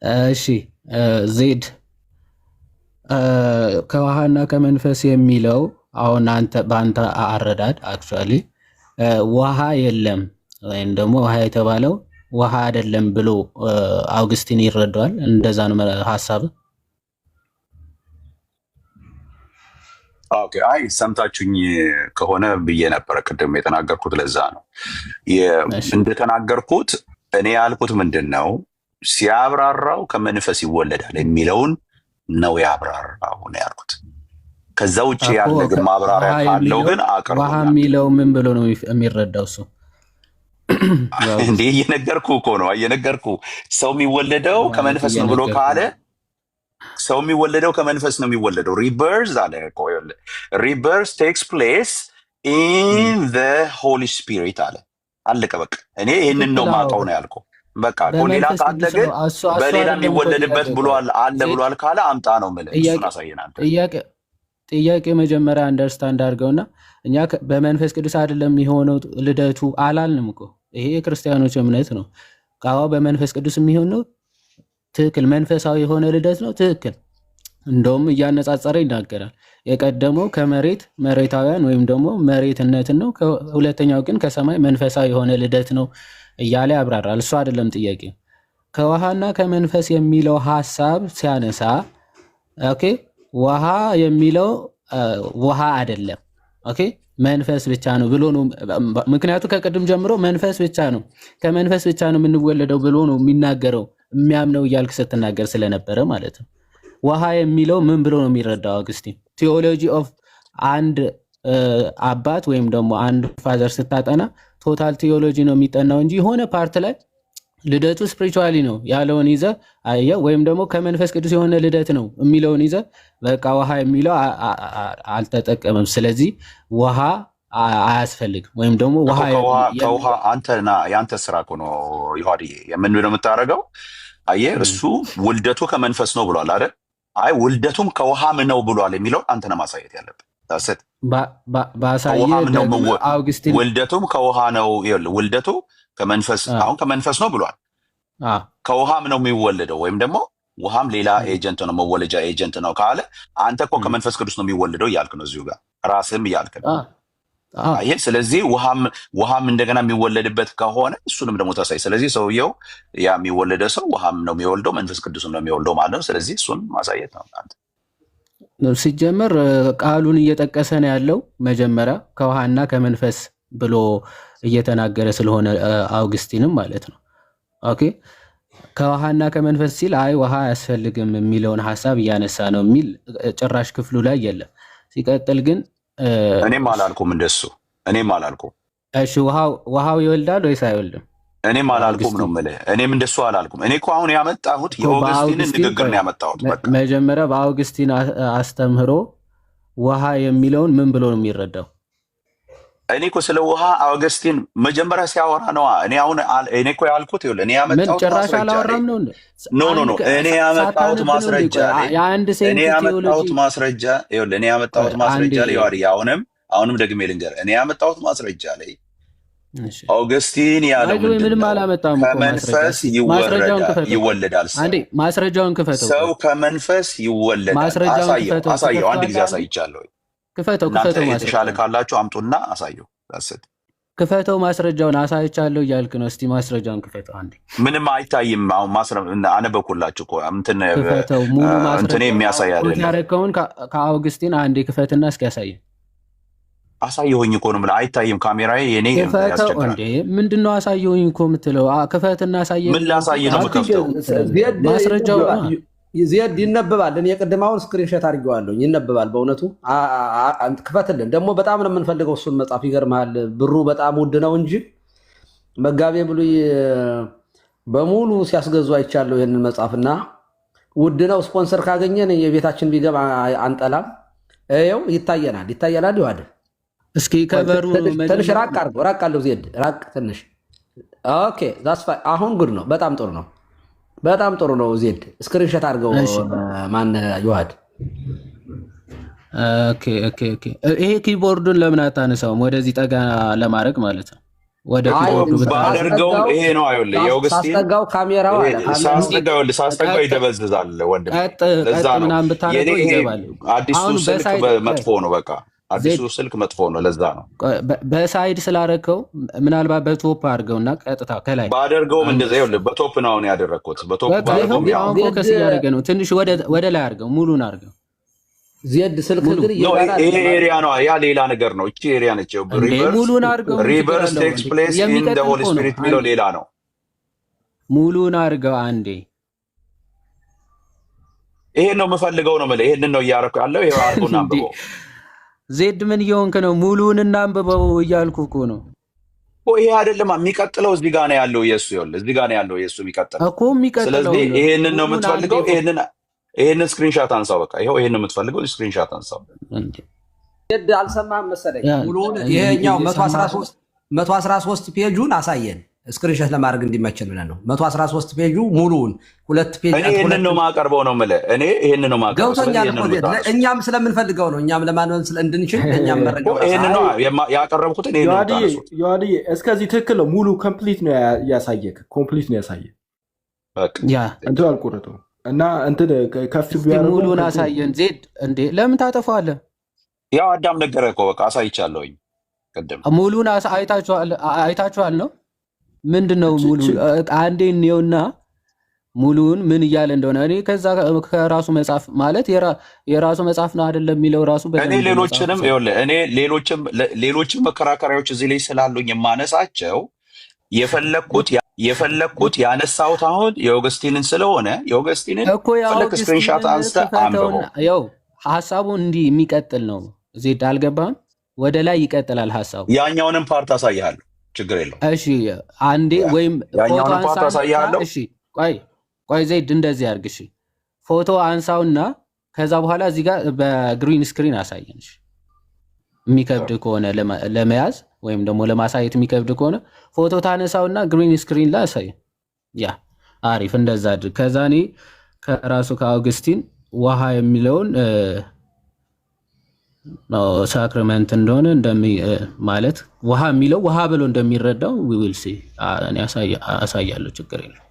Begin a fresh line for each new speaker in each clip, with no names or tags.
እሺ ዜድ ከውሃና ከመንፈስ የሚለው አሁን አንተ በአንተ አረዳድ አክቹአሊ ውሃ የለም ወይም ደግሞ ውሃ የተባለው ውሃ አይደለም ብሎ አውግስቲን ይረዳዋል። እንደዛ ነው ሐሳብ።
ኦኬ አይ ሰምታችሁኝ ከሆነ ብዬ ነበረ ቅድም የተናገርኩት። ለዛ ነው እንደተናገርኩት። እኔ ያልኩት ምንድን ነው ሲያብራራው ከመንፈስ ይወለዳል የሚለውን ነው ያብራራው ነው ያልኩት። ከዛ ውጭ ያለ ግን ማብራሪያ ካለው ግን አቅርቡ።
ውሃ የሚለው ምን ብሎ ነው የሚረዳው እሱ?
እንዴ እየነገርኩ እኮ ነው እየነገርኩ። ሰው የሚወለደው ከመንፈስ ነው ብሎ ካለ ሰው የሚወለደው ከመንፈስ ነው የሚወለደው። ሪበርዝ አለ እኮ ሪበርዝ ቴክስ ፕሌስ ኢን ዘ ሆሊ ስፒሪት አለ። አለቀ በቃ። እኔ ይህንን ነው ማውቀው ነው ያልኩ። በቃ ሌላ ካለ ግን በሌላ የሚወለድበት ብሏል አለ ብሏል ካለ አምጣ ነው የምልህ። እሱን አሳየናል።
ጥያቄ መጀመሪያ አንደርስታንድ አድርገውና እኛ በመንፈስ ቅዱስ አይደለም የሆነው ልደቱ አላልንም እኮ። ይሄ የክርስቲያኖች እምነት ነው። ቃዋ በመንፈስ ቅዱስ የሚሆነው ትክክል፣ መንፈሳዊ የሆነ ልደት ነው ትክክል። እንደውም እያነጻጸረ ይናገራል። የቀደመው ከመሬት መሬታውያን ወይም ደግሞ መሬትነትን ነው፣ ሁለተኛው ግን ከሰማይ መንፈሳዊ የሆነ ልደት ነው እያለ ያብራራል። እሱ አይደለም ጥያቄ። ከውሃና ከመንፈስ የሚለው ሀሳብ ሲያነሳ ኦኬ ውሃ የሚለው ውሃ አይደለም ኦኬ መንፈስ ብቻ ነው ብሎ ነው። ምክንያቱ ከቅድም ጀምሮ መንፈስ ብቻ ነው ከመንፈስ ብቻ ነው የምንወለደው ብሎ ነው የሚናገረው የሚያምነው እያልክ ስትናገር ስለነበረ ማለት ነው። ውሃ የሚለው ምን ብሎ ነው የሚረዳው አውግስቲን? ቲዮሎጂ ኦፍ አንድ አባት ወይም ደግሞ አንድ ፋዘር ስታጠና ቶታል ቲዮሎጂ ነው የሚጠናው እንጂ የሆነ ፓርት ላይ ልደቱ ስፒሪቹዋሊ ነው ያለውን ይዘ አየ ወይም ደግሞ ከመንፈስ ቅዱስ የሆነ ልደት ነው የሚለውን ይዘ በቃ ውሃ የሚለው አልተጠቀመም። ስለዚህ ውሃ አያስፈልግም ወይም ደግሞ
ከውሃ አንተና የአንተ ስራ እኮ ነው ይሁዲ ምን ነው የምታደርገው? አየ እሱ ውልደቱ ከመንፈስ ነው ብሏል አይደል? አይ ውልደቱም ከውሃም ነው ብሏል የሚለው አንተ ነው ማሳየት ያለብህ። ታሰት
አውግስቲን
ውልደቱም ከውሃ ነው ይኸውልህ ውልደቱ ከመንፈስ አሁን ከመንፈስ ነው ብሏል። ከውሃም ነው የሚወለደው ወይም ደግሞ ውሃም ሌላ ኤጀንት ነው መወለጃ ኤጀንት ነው ካለ አንተ እኮ ከመንፈስ ቅዱስ ነው የሚወለደው እያልክ ነው እዚሁ ጋር ራስህም እያልክ ነው። አይ ስለዚህ ውሃም እንደገና የሚወለድበት ከሆነ እሱንም ደግሞ ታሳይ። ስለዚህ ሰውየው ያ የሚወለደ ሰው ውሃም ነው የሚወልደው መንፈስ ቅዱስም ነው የሚወልደው ማለት ነው። ስለዚህ እሱን ማሳየት ነው አንተ
ሲጀመር ቃሉን እየጠቀሰ ነው ያለው መጀመሪያ ከውሃና ከመንፈስ ብሎ እየተናገረ ስለሆነ አውግስቲንም ማለት ነው። ኦኬ ከውሃና ከመንፈስ ሲል አይ ውሃ አያስፈልግም የሚለውን ሐሳብ እያነሳ ነው የሚል ጭራሽ ክፍሉ ላይ የለም። ሲቀጥል ግን
እኔም አላልኩም እንደሱ እኔም አላልኩም።
እሺ ውሃው ይወልዳል ወይስ አይወልድም?
እኔም አላልኩም ነው የምልህ። እኔም እንደሱ አላልኩም። እኔ እኮ አሁን ያመጣሁት የአውግስቲንን ንግግር ነው ያመጣሁት። በቃ
መጀመሪያ በአውግስቲን አስተምህሮ ውሃ የሚለውን ምን ብሎ ነው የሚረዳው?
እኔ እኮ ስለ ውሃ አውግስቲን መጀመሪያ ሲያወራ ነው። እኔ እኮ ያልኩት ይኸውልህ እኔ ያመጣሁት
ጭራሽ አላወራም ነው
ኖ እኔ ያመጣሁት ማስረጃ ላይ አሁንም ደግሜ ልንገርህ። እኔ ያመጣሁት ማስረጃ ላይ አውግስቲን ያለው
ምንም አላመጣም።
ከመንፈስ ይወለዳል
ማስረጃውን ክፈተው።
ሰው ከመንፈስ ይወለዳል። አሳየው አንድ ጊዜ አሳይቻለሁ።
ክፈተው
የተሻለ ካላችሁ አምጡና አሳየው።
ክፈተው ማስረጃውን አሳይቻለሁ እያልክ ነው። እስቲ ማስረጃውን ክፈተው አንዴ።
ምንም አይታይም። አሁን አነበብኩላችሁ እኮ
ክፈተው ሙሉ
እንትን የሚያሳይ አይደለም።
ያረከውን ከአውግስቲን አንዴ ክፈትና እስኪ ያሳየን።
አሳየሁኝ እኮ ነው የምልህ። አይታይም ካሜራዬ የኔ
ክፈተው እንዴ። ምንድነው አሳየሁኝ እኮ የምትለው? ክፈትና አሳየኝ።
ምን ላሳይ ነው የምከፍተው?
ማስረጃው
ዜድ ይነበባል። እኔ የቅድማውን ስክሪንሾት አድርጌዋለሁ። ይነበባል። በእውነቱ ክፈትልን። ደግሞ በጣም ነው የምንፈልገው እሱን መጽሐፍ። ይገርምሃል ብሩ በጣም ውድ ነው እንጂ መጋቤ ብሉይ በሙሉ ሲያስገዙ አይቻለሁ ይህንን መጽሐፍና ውድ ነው። ስፖንሰር ካገኘን የቤታችን ቢገባ አንጠላም። ይኸው ይታየናል ይዋል።
እስኪ ከበሩ
ትንሽ ራቅ አድርገው። ራቅ አለው ዜድ ራቅ ትንሽ። ኦኬ ዛስ አሁን ጉድ ነው። በጣም ጥሩ ነው። በጣም ጥሩ ነው። ዜድ ስክሪንሾት አድርገው። ማን ይዋድ?
ኦኬ ይሄ ኪቦርዱን ለምን አታነሳውም? ወደዚህ ጠጋ ለማድረግ ማለት ነው። ወደ
ባደርገው ይሄ ነው አይወል የኦገስቲን
ሳስጠጋው ካሜራው አለ
ሳስጠጋው ይደበዝዛል ወንድም ለዛ ነው አዲሱ ስልክ መጥፎ ነው በቃ አዲሱ ስልክ መጥፎ ነው ለዛ ነው
በሳይድ ስላረከው ምናልባት በቶፕ አድርገውና ቀጥታ ከላይ
ባደርገውም እንደዛ ይኸውልህ በቶፕ ነው ያደረኩት በቶፕ
ባደርገው ያው ፎከስ ያደረገ ነው ትንሽ ወደ ላይ አድርገው ሙሉን አድርገው
ዜድ ስልክ ግን
ይሄ ኤሪያ ነው ያ ሌላ ነገር ነው እቺ ኤሪያ ነች
ሙሉን አድርገው
ሪቨርስ ቴክስ ፕሌስ ኢን ዘ ሆሊ ስፒሪት ሚለው ሌላ ነው
ሙሉን አድርገው አንዴ
ይሄን ነው የምፈልገው ነው ማለት ይሄን ነው እያደረኩ ያለው ይሄ አርጎና አንብበው
ዜድ ምን እየሆንክ ነው ሙሉን እናንብበው እያልኩ እኮ ነው
ይሄ አይደለም የሚቀጥለው እዚህ ጋር ነው ያለው ኢየሱስ ይወል እዚህ ጋር ነው ያለው ኢየሱስ የሚቀጥለው
እኮ የሚቀጥለው
ስለዚህ ይሄንን ነው የምትፈልገው ይሄንን ስክሪንሾት አንሳው በቃ ይሄን ነው የምትፈልገው ስክሪንሾት አንሳው
ዜድ አልሰማህም መሰለኝ ሙሉን ይሄኛው 113 ፔጁን አሳየን ስክሪንሾት ለማድረግ እንዲመቸን ብለን ነው 113 ፔጁ ሙሉውን ሁለት ፔጅ
እኔ ይሄንን ነው ማቀርበው ነው ማለት እኔ ይሄንን ነው ማቀርበው
ገብቶኛል እኮ እኛም ስለምንፈልገው ነው እኛም ለማንወን እንድንችል እኛም መረጃው
ይሄንን ነው ያቀረብኩት እኔ ነው
ዮሐንስ እስከዚህ ትክክል ነው ሙሉ ኮምፕሊት ነው ያሳየክ ኮምፕሊት ነው ያሳየክ
በቃ
ያ እንትን አልቆረጠው እና እንትን ከፍ ቢያረው
ሙሉን አሳየን ዜድ እንዴ ለምን ታጠፋለህ
ያው አዳም ነገረ እኮ በቃ አሳይቻለሁኝ ቀደም
ሙሉን አይታችኋል ነው ምንድነው ሙሉ አንዴ ነውና ሙሉን ምን እያለ እንደሆነ እኔ ከዛ ከራሱ መጽሐፍ ማለት የራሱ መጽሐፍ ነው አይደለም የሚለው ራሱ
እኔ ሌሎችንም ይኸውልህ እኔ ሌሎችም መከራከሪያዎች እዚህ ላይ ስላሉኝ የማነሳቸው የፈለኩት ያነሳሁት አሁን የኦገስቲንን ስለሆነ የኦገስቲንን ፈለክ ስክሪንሾት አንስተህ አንብበው
ያው ሐሳቡ እንዲህ የሚቀጥል ነው ዜድ አልገባም ወደ ላይ ይቀጥላል ሐሳቡ
ያኛውንም ፓርት አሳይሃለሁ ችግር የለው
እሺ አንዴ ወይም ፎቶ
አንሳው
እሺ ቆይ ዜድ እንደዚህ አድርግ እሺ ፎቶ አንሳውና ከዛ በኋላ እዚህ ጋር በግሪን ስክሪን አሳየን እሺ የሚከብድ ከሆነ ለመያዝ ወይም ደግሞ ለማሳየት የሚከብድ ከሆነ ፎቶ ታነሳውና ግሪን ስክሪን ላይ አሳየን ያ አሪፍ እንደዛ አድርግ ከዛ እኔ ከራሱ ከአውግስቲን ውሃ የሚለውን ነው ሳክራመንት እንደሆነ ማለት ውሃ የሚለው ውሃ ብሎ እንደሚረዳው we will see እኔ አሳያለሁ ችግር የለም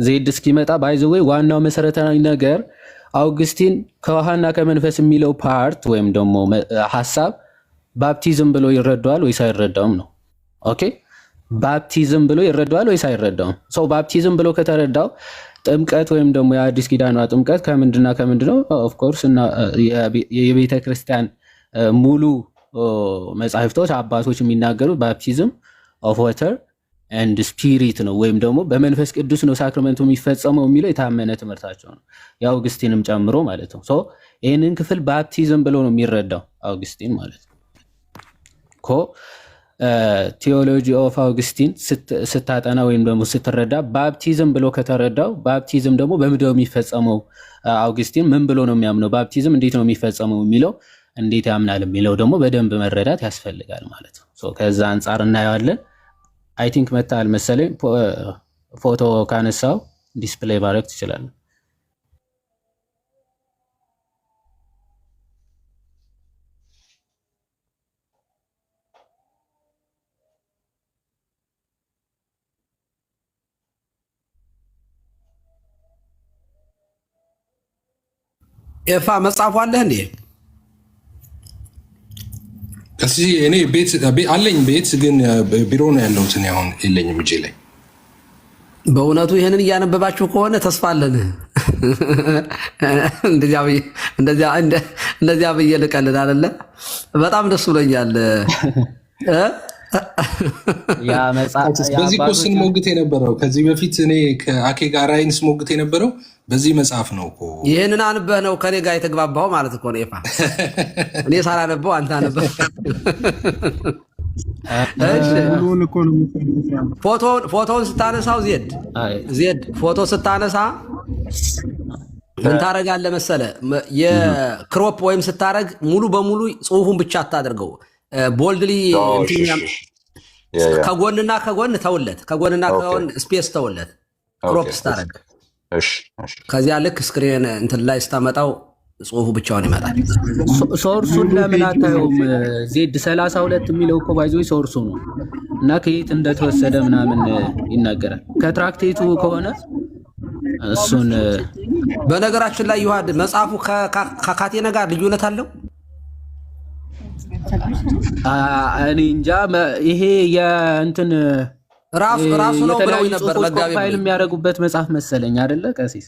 ዜድ እስኪመጣ ባይ ዘ ዌይ ዋናው መሰረታዊ ነገር አውግስቲን ከውሃና ከመንፈስ የሚለው ፓርት ወይም ደግሞ ሐሳብ ባፕቲዝም ብሎ ይረዳዋል ወይስ አይረዳውም ነው ኦኬ ባፕቲዝም ብሎ ይረዳዋል ወይስ አይረዳውም ሰው ባፕቲዝም ብሎ ከተረዳው ጥምቀት ወይም ደግሞ የአዲስ ኪዳኗ ጥምቀት ከምንድነው ኦፍ ኮርስ እና የቤተ ክርስቲያን ሙሉ መጻሕፍቶች አባቶች የሚናገሩት ባፕቲዝም ኦፍ ዋተር ኤንድ ስፒሪት ነው ወይም ደግሞ በመንፈስ ቅዱስ ነው ሳክራመንቱ የሚፈጸመው የሚለው የታመነ ትምህርታቸው ነው የአውግስቲንም ጨምሮ ማለት ነው ይህንን ክፍል ባፕቲዝም ብሎ ነው የሚረዳው አውግስቲን ማለት ነው ቴዎሎጂ ኦፍ አውግስቲን ስታጠና ወይም ደግሞ ስትረዳ ባፕቲዝም ብሎ ከተረዳው ባፕቲዝም ደግሞ በምድው የሚፈጸመው አውግስቲን ምን ብሎ ነው የሚያምነው ባፕቲዝም እንዴት ነው የሚፈጸመው የሚለው እንዴት ያምናል የሚለው ደግሞ በደንብ መረዳት ያስፈልጋል ማለት ነው ከዛ አንጻር እናየዋለን አይ ቲንክ መታል መሰለኝ ፎቶ ካነሳው ዲስፕሌይ ማድረግ ትችላለህ
ኤፋ መጽሐፉ አለህ እንዴ
እዚህ እኔ ቤት አለኝ ቤት ግን ቢሮ ነው ያለሁት እኔ አሁን የለኝም እጄ ላይ
በእውነቱ ይሄንን እያነበባችሁ ከሆነ ተስፋ አለን እንደዚያ ብዬ ልቀልድ አይደለ በጣም ደስ ብሎኛል
በዚህ እኮ ስንሞግት የነበረው ከዚህ በፊት እኔ ከአኬ ጋር አይን ስሞግት የነበረው በዚህ መጽሐፍ ነው እኮ
ይህንን አንበህ ነው ከኔ ጋር የተግባባው ማለት እኮ ነው ኤፋ እኔ ሳላነበው አንተ አንበህ ፎቶውን ስታነሳው ዜድ ፎቶ ስታነሳ ምን ታረጋለህ መሰለህ? የክሮፕ ወይም ስታረግ ሙሉ በሙሉ ጽሁፉን ብቻ አታደርገው። ቦልድሊ ከጎንና ከጎን ተውለት፣ ከጎንና ከጎን ስፔስ ተውለት። ክሮፕ ስታረግ ከዚያ ልክ ስክሪን እንትን ላይ ስታመጣው ጽሁፉ ብቻውን ይመጣል።
ሶርሱን ለምን አታየውም? ዜድ 32 የሚለው እኮ ባይዞ ሶርሱ ነው እና ከየት እንደተወሰደ ምናምን ይናገራል። ከትራክቴቱ ከሆነ እሱን
በነገራችን ላይ ዮሐድ መጽሐፉ ከካቴና ጋር ልዩነት አለው።
እኔ እንጃ። ይሄ የእንትን
ራሱ ነው ብለው ነበር መጋቢ
ፋይል የሚያደርጉበት መጽሐፍ መሰለኝ አይደለ ቀሲስ?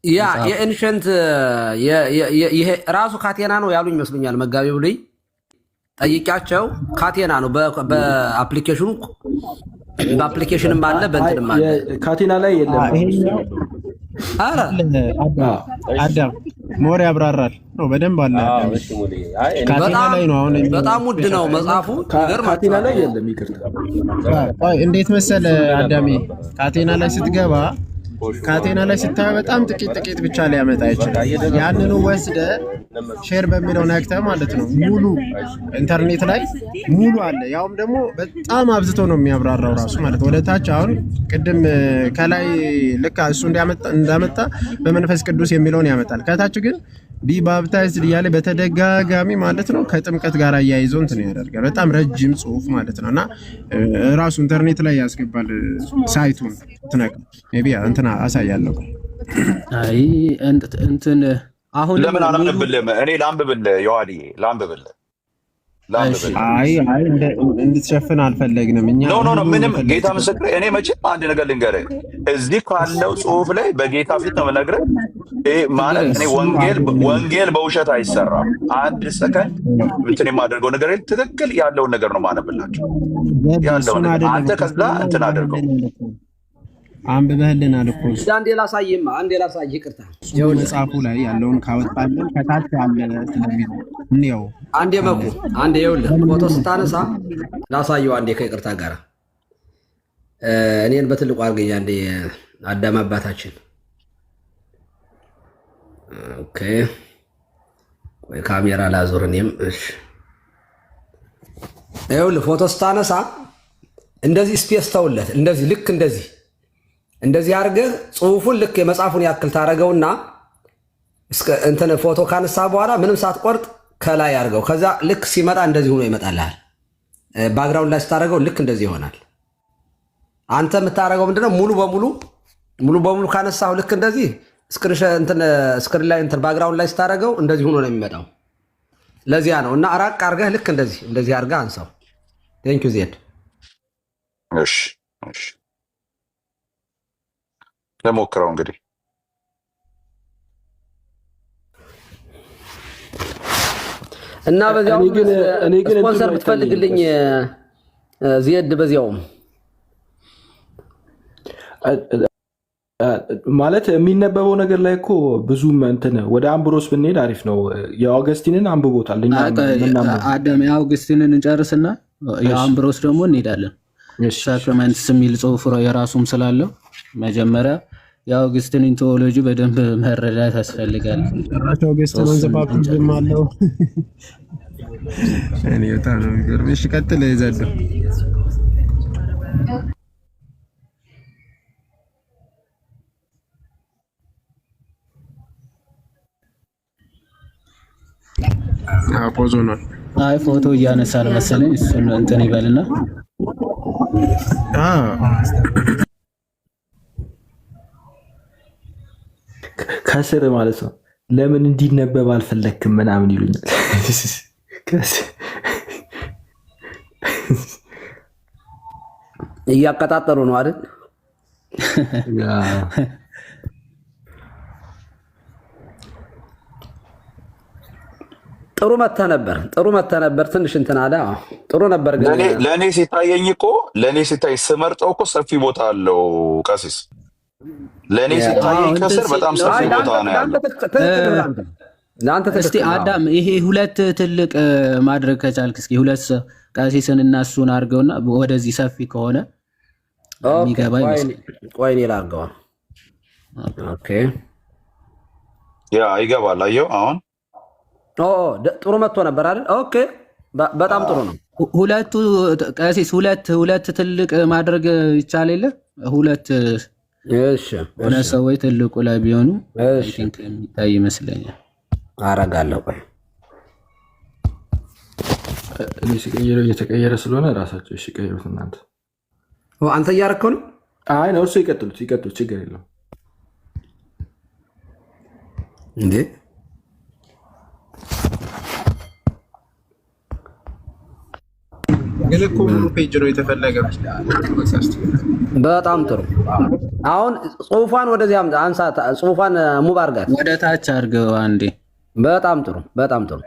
ያ የኤንሸንት ይሄ ራሱ ካቴና ነው ያሉኝ ይመስሉኛል። መጋቢ ብሉይ ጠይቂያቸው ካቴና ነው በአፕሊኬሽንም አለ በእንትንም አለ።
ካቴና ላይ የለም።
አረ
አዳም ሞር ያብራራል ነው በደንብ አለ። ካቴና ላይ ነው አሁን
በጣም ውድ ነው መጽሐፉ።
ካቴና ላይ የለም። ይቅርታ
እንዴት መሰለ አዳሜ፣ ካቴና ላይ ስትገባ ካቴና ላይ ስታየው በጣም ጥቂት ብቻ ሊያመጣ ይችላል። ያንኑ ወስደ ሼር በሚለው ነክተህ ማለት ነው ሙሉ ኢንተርኔት ላይ ሙሉ አለ። ያውም ደግሞ በጣም አብዝቶ ነው የሚያብራራው ራሱ ማለት ወደ ታች። አሁን ቅድም ከላይ ልክ እሱ እንዳመጣ በመንፈስ ቅዱስ የሚለውን ያመጣል። ከታች ግን ቢ ባፕታይዝድ እያለ በተደጋጋሚ ማለት ነው ከጥምቀት ጋር አያይዞ እንትን ያደርጋል። በጣም ረጅም ጽሁፍ ማለት ነውና ራሱ ኢንተርኔት ላይ ያስገባል። ሳይቱን ትነቅ ሜቢ እንትና አሳያለሁ።
አይ እንትን አሁን
ለምን አላነብልህም? እኔ ላንብብልህ ዮሐዲ፣ ላንብብልህ።
አይ እንድትሸፍን አልፈለግንም እኛ።
ኖ ምንም ጌታ ምስክር። እኔ መቼም አንድ ነገር ልንገርህ፣ እዚህ ካለው ጽሁፍ ላይ በጌታ ፊት ነው የምነግርህ። ማለት እኔ ወንጌል በውሸት አይሰራም። አንድ ሰከንድ እንትን የማደርገው ነገር ትክክል ያለውን ነገር ነው ማነብላቸው። ያለውን አንተ ከዛ እንትን አድርገው
አንብበህልናል እኮ።
አንዴ ላሳይህ። ይቅርታ
መጽሐፉ ላይ ያለውን ካወጣልን ከታች ያለ ስለሚል ነው።
አንዴ ይኸውልህ ፎቶ ስታነሳ ላሳየው። አንዴ ከይቅርታ ጋር እኔን በትልቁ አድርገኝ። አንዴ አዳም አባታችን። ኦኬ ወይ ካሜራ ላዙር እኔም። እሺ ይኸውልህ ፎቶ ስታነሳ እንደዚህ ስፔስ ተውለት። እንደዚህ ልክ እንደዚህ አድርገህ ጽሁፉን ልክ የመጽሐፉን ያክል ታደርገውና እንትን ፎቶ ካነሳ በኋላ ምንም ሳትቆርጥ ከላይ አድርገው። ከዛ ልክ ሲመጣ እንደዚህ ሆኖ ይመጣልሃል። ባክግራውንድ ላይ ስታደርገው ልክ እንደዚህ ይሆናል። አንተ የምታደርገው ምንድነው? ሙሉ በሙሉ ካነሳው ልክ እንደዚህ ስክሪን ላይ እንትን ባክግራውንድ ላይ ስታደርገው እንደዚህ ሆኖ ነው የሚመጣው። ለዚያ ነው እና ራቅ አድርገህ ልክ እንደዚህ አድርገህ አንሳው። ቴንክ ዩ ዜድ።
እሺ ለሞክረው እንግዲህ
እና በዚያው ስፖንሰር ብትፈልግልኝ ዜድ በዚያውም
ማለት የሚነበበው ነገር ላይ እኮ ብዙም እንትን ወደ አምብሮስ ብንሄድ አሪፍ ነው። የአውገስቲንን አንብቦታል።
አዳም የአውገስቲንን እንጨርስና የአምብሮስ ደግሞ እንሄዳለን። ሳክራመንትስ የሚል ጽሁፍ የራሱም ስላለው መጀመሪያ የአውግስቲንን ቴዎሎጂ በደንብ መረዳት ያስፈልጋል።
አውግስቲን ወንዝ ባፕቲዝም አለው። እኔ በጣም ነው የሚገርም። እሺ ቀጥል ይዘዱ። ፖዞ ነው።
አይ ፎቶ እያነሳን መሰለኝ። እሱን እንትን ይበልና
ከስር ማለት ነው ለምን እንዲነበብ አልፈለክም ምናምን ይሉኛል።
እያቀጣጠሩ ነው አይደል? ጥሩ መተህ ነበር። ትንሽ እንትን አለ። ጥሩ ነበር ግን
ለእኔ ሲታየኝ እኮ ሲታይ ስመርጠው እኮ ሰፊ ቦታ አለው ቀሲስ። ለእኔ ሲታየኝ ከስር በጣም ሰፊ ቦታ ነው ያለው።
እስቲ አዳም ይሄ ሁለት ትልቅ ማድረግ ከቻልክ እስኪ ሁለት ቀሲስን እና እሱን አድርገውና ወደዚህ ሰፊ ከሆነ የሚገባ ይመስል።
ቆይ እኔ ላድርገው። ኦኬ
ያ ይገባል። አየው አሁን
ጥሩ መጥቶ ነበር አይደል? ኦኬ በጣም ጥሩ ነው።
ሁለቱ ቀሲስ ሁለት ትልቅ ማድረግ ይቻል የለ ሁለት ሰዎች ትልቁ ላይ ቢሆኑ የሚታይ ይመስለኛል።
አረጋለሁ። ቆይ
እየተቀየረ ስለሆነ ራሳቸው ሲቀይሩት እናንተ
አንተ እያረከው ነው።
አይ ነው እሱ ይቀጥሉት፣ ችግር የለውም
እንዴ።
ግን እኮ ሙሉ ፔጅ ነው የተፈለገው።
በጣም ጥሩ። አሁን ጽሁፏን ወደዚህ አንሳ፣ ጽሁፏን ሙብ አድርጋት፣
ወደ ታች አድርገው አንዴ።
በጣም ጥሩ፣ በጣም ጥሩ።